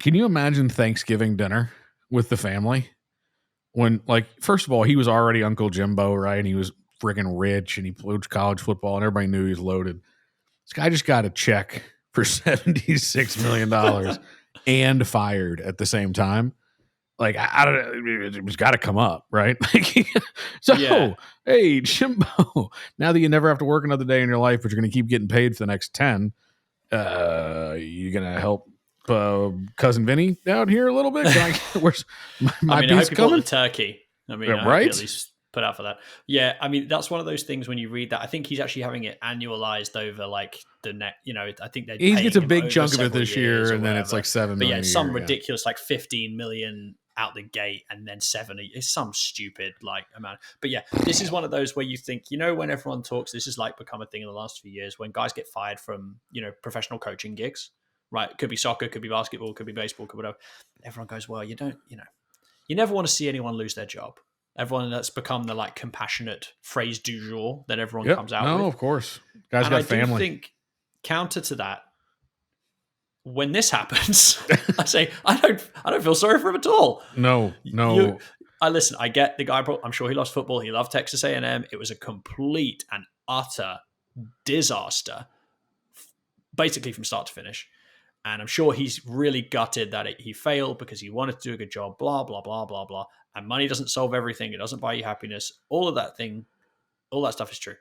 Can you imagine Thanksgiving dinner with the family? When, first of all, he was already Uncle Jimbo, right? And he was friggin' rich, and he played college football, and everybody knew he was loaded. This guy just got a check for $76 million. and fired at the same time. Like, I don't know, it's got to come up, right? So, Yeah. hey, Jimbo, now that you never have to work another day in your life, but you're going to keep getting paid for the next 10, you going to help cousin Vinny down here a little bit? Where's my I mean, I piece hope you bought coming? the turkey. I mean, I hope Right? you at least put out for that. Yeah, I mean, that's one of those things when you read that. I think he's actually having it annualized over like the net. I think they're He paying gets a him big over chunk of it several this years year, or and then it's whatever. like 7 But million yeah, a some year. ridiculous like 15 million out the gate, and then 70. It's some stupid like amount. But yeah, this is one of those where you think, when everyone talks, this has like become a thing in the last few years when guys get fired from professional coaching gigs. Right, could be soccer, could be basketball, could be baseball, could be whatever. Everyone goes, well, you don't, you never want to see anyone lose their job. Everyone that's become the like compassionate phrase du jour that everyone Yep. comes out No, with. of course. Guys And got I do family. think counter to that, when this happens, I say I don't feel sorry for him at all. No. I listen. I get the guy. I'm sure he loves football. He loved Texas A&M. It was a complete and utter disaster, basically from start to finish. And I'm sure he's really gutted that he failed because he wanted to do a good job, blah, blah, blah, blah, blah. And money doesn't solve everything. It doesn't buy you happiness. All of that stuff is true.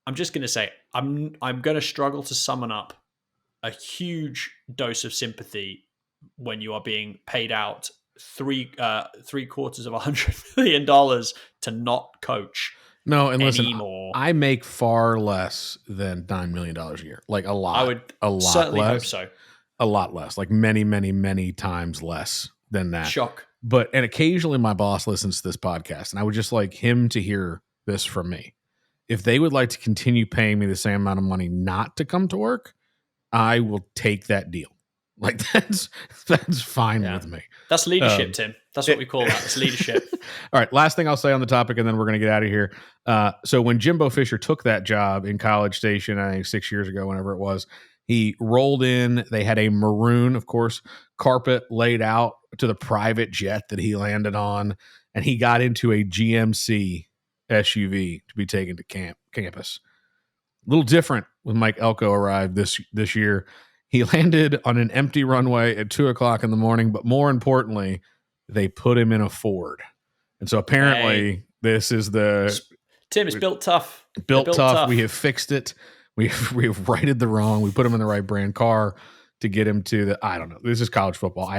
I'm just going to say, I'm going to struggle to summon up a huge dose of sympathy when you are being paid out three quarters of $100 million to not coach. No, and listen, anymore. I make far less than $9 million a year. Like a lot. I would a lot certainly less. hope so. A lot less. Like many, many, many times less than that. Shock. And occasionally my boss listens to this podcast, and I would just like him to hear this from me. If they would like to continue paying me the same amount of money not to come to work, I will take that deal. Like that's fine with me. That's leadership, Tim. That's what we call that. It's leadership. All right. Last thing I'll say on the topic, and then we're going to get out of here. So when Jimbo Fisher took that job in College Station, I think 6 years ago, whenever it was, he rolled in. They had a maroon, of course, carpet laid out to the private jet that he landed on, and he got into a GMC SUV to be taken to campus. A little different when Mike Elko arrived this year. He landed on an empty runway at 2:00 in the morning, but more importantly, they put him in a Ford. And so apparently this is Tim is built tough. Built tough. We have fixed it. We have righted the wrong. We put him in the right brand car to get him to the, I don't know. This is college football.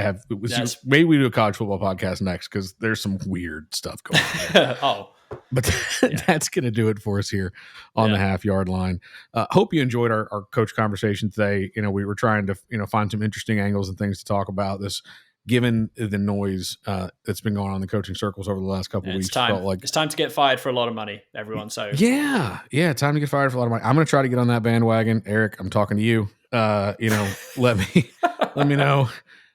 Maybe we do a college football podcast next because there's some weird stuff going on. But that's going to do it for us here on the half yard line. Hope you enjoyed our coach conversation today. We were trying to, find some interesting angles and things to talk about this, given the noise that's been going on in the coaching circles over the last couple of weeks. It's time to get fired for a lot of money, everyone. So yeah, time to get fired for a lot of money. I'm going to try to get on that bandwagon. Eric, I'm talking to you. Let me know.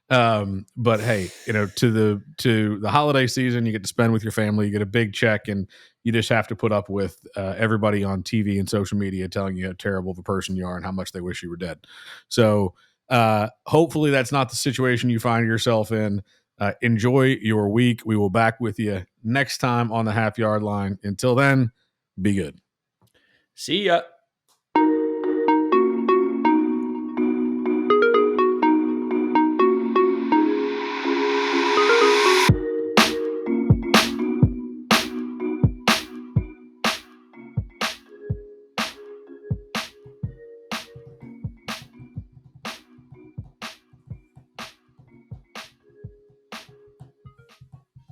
But hey, to the holiday season, you get to spend with your family, you get a big check, and you just have to put up with everybody on TV and social media telling you how terrible of a person you are and how much they wish you were dead. So hopefully that's not the situation you find yourself in. Enjoy your week. We will back with you next time on the half yard line. Until then, be good. See ya.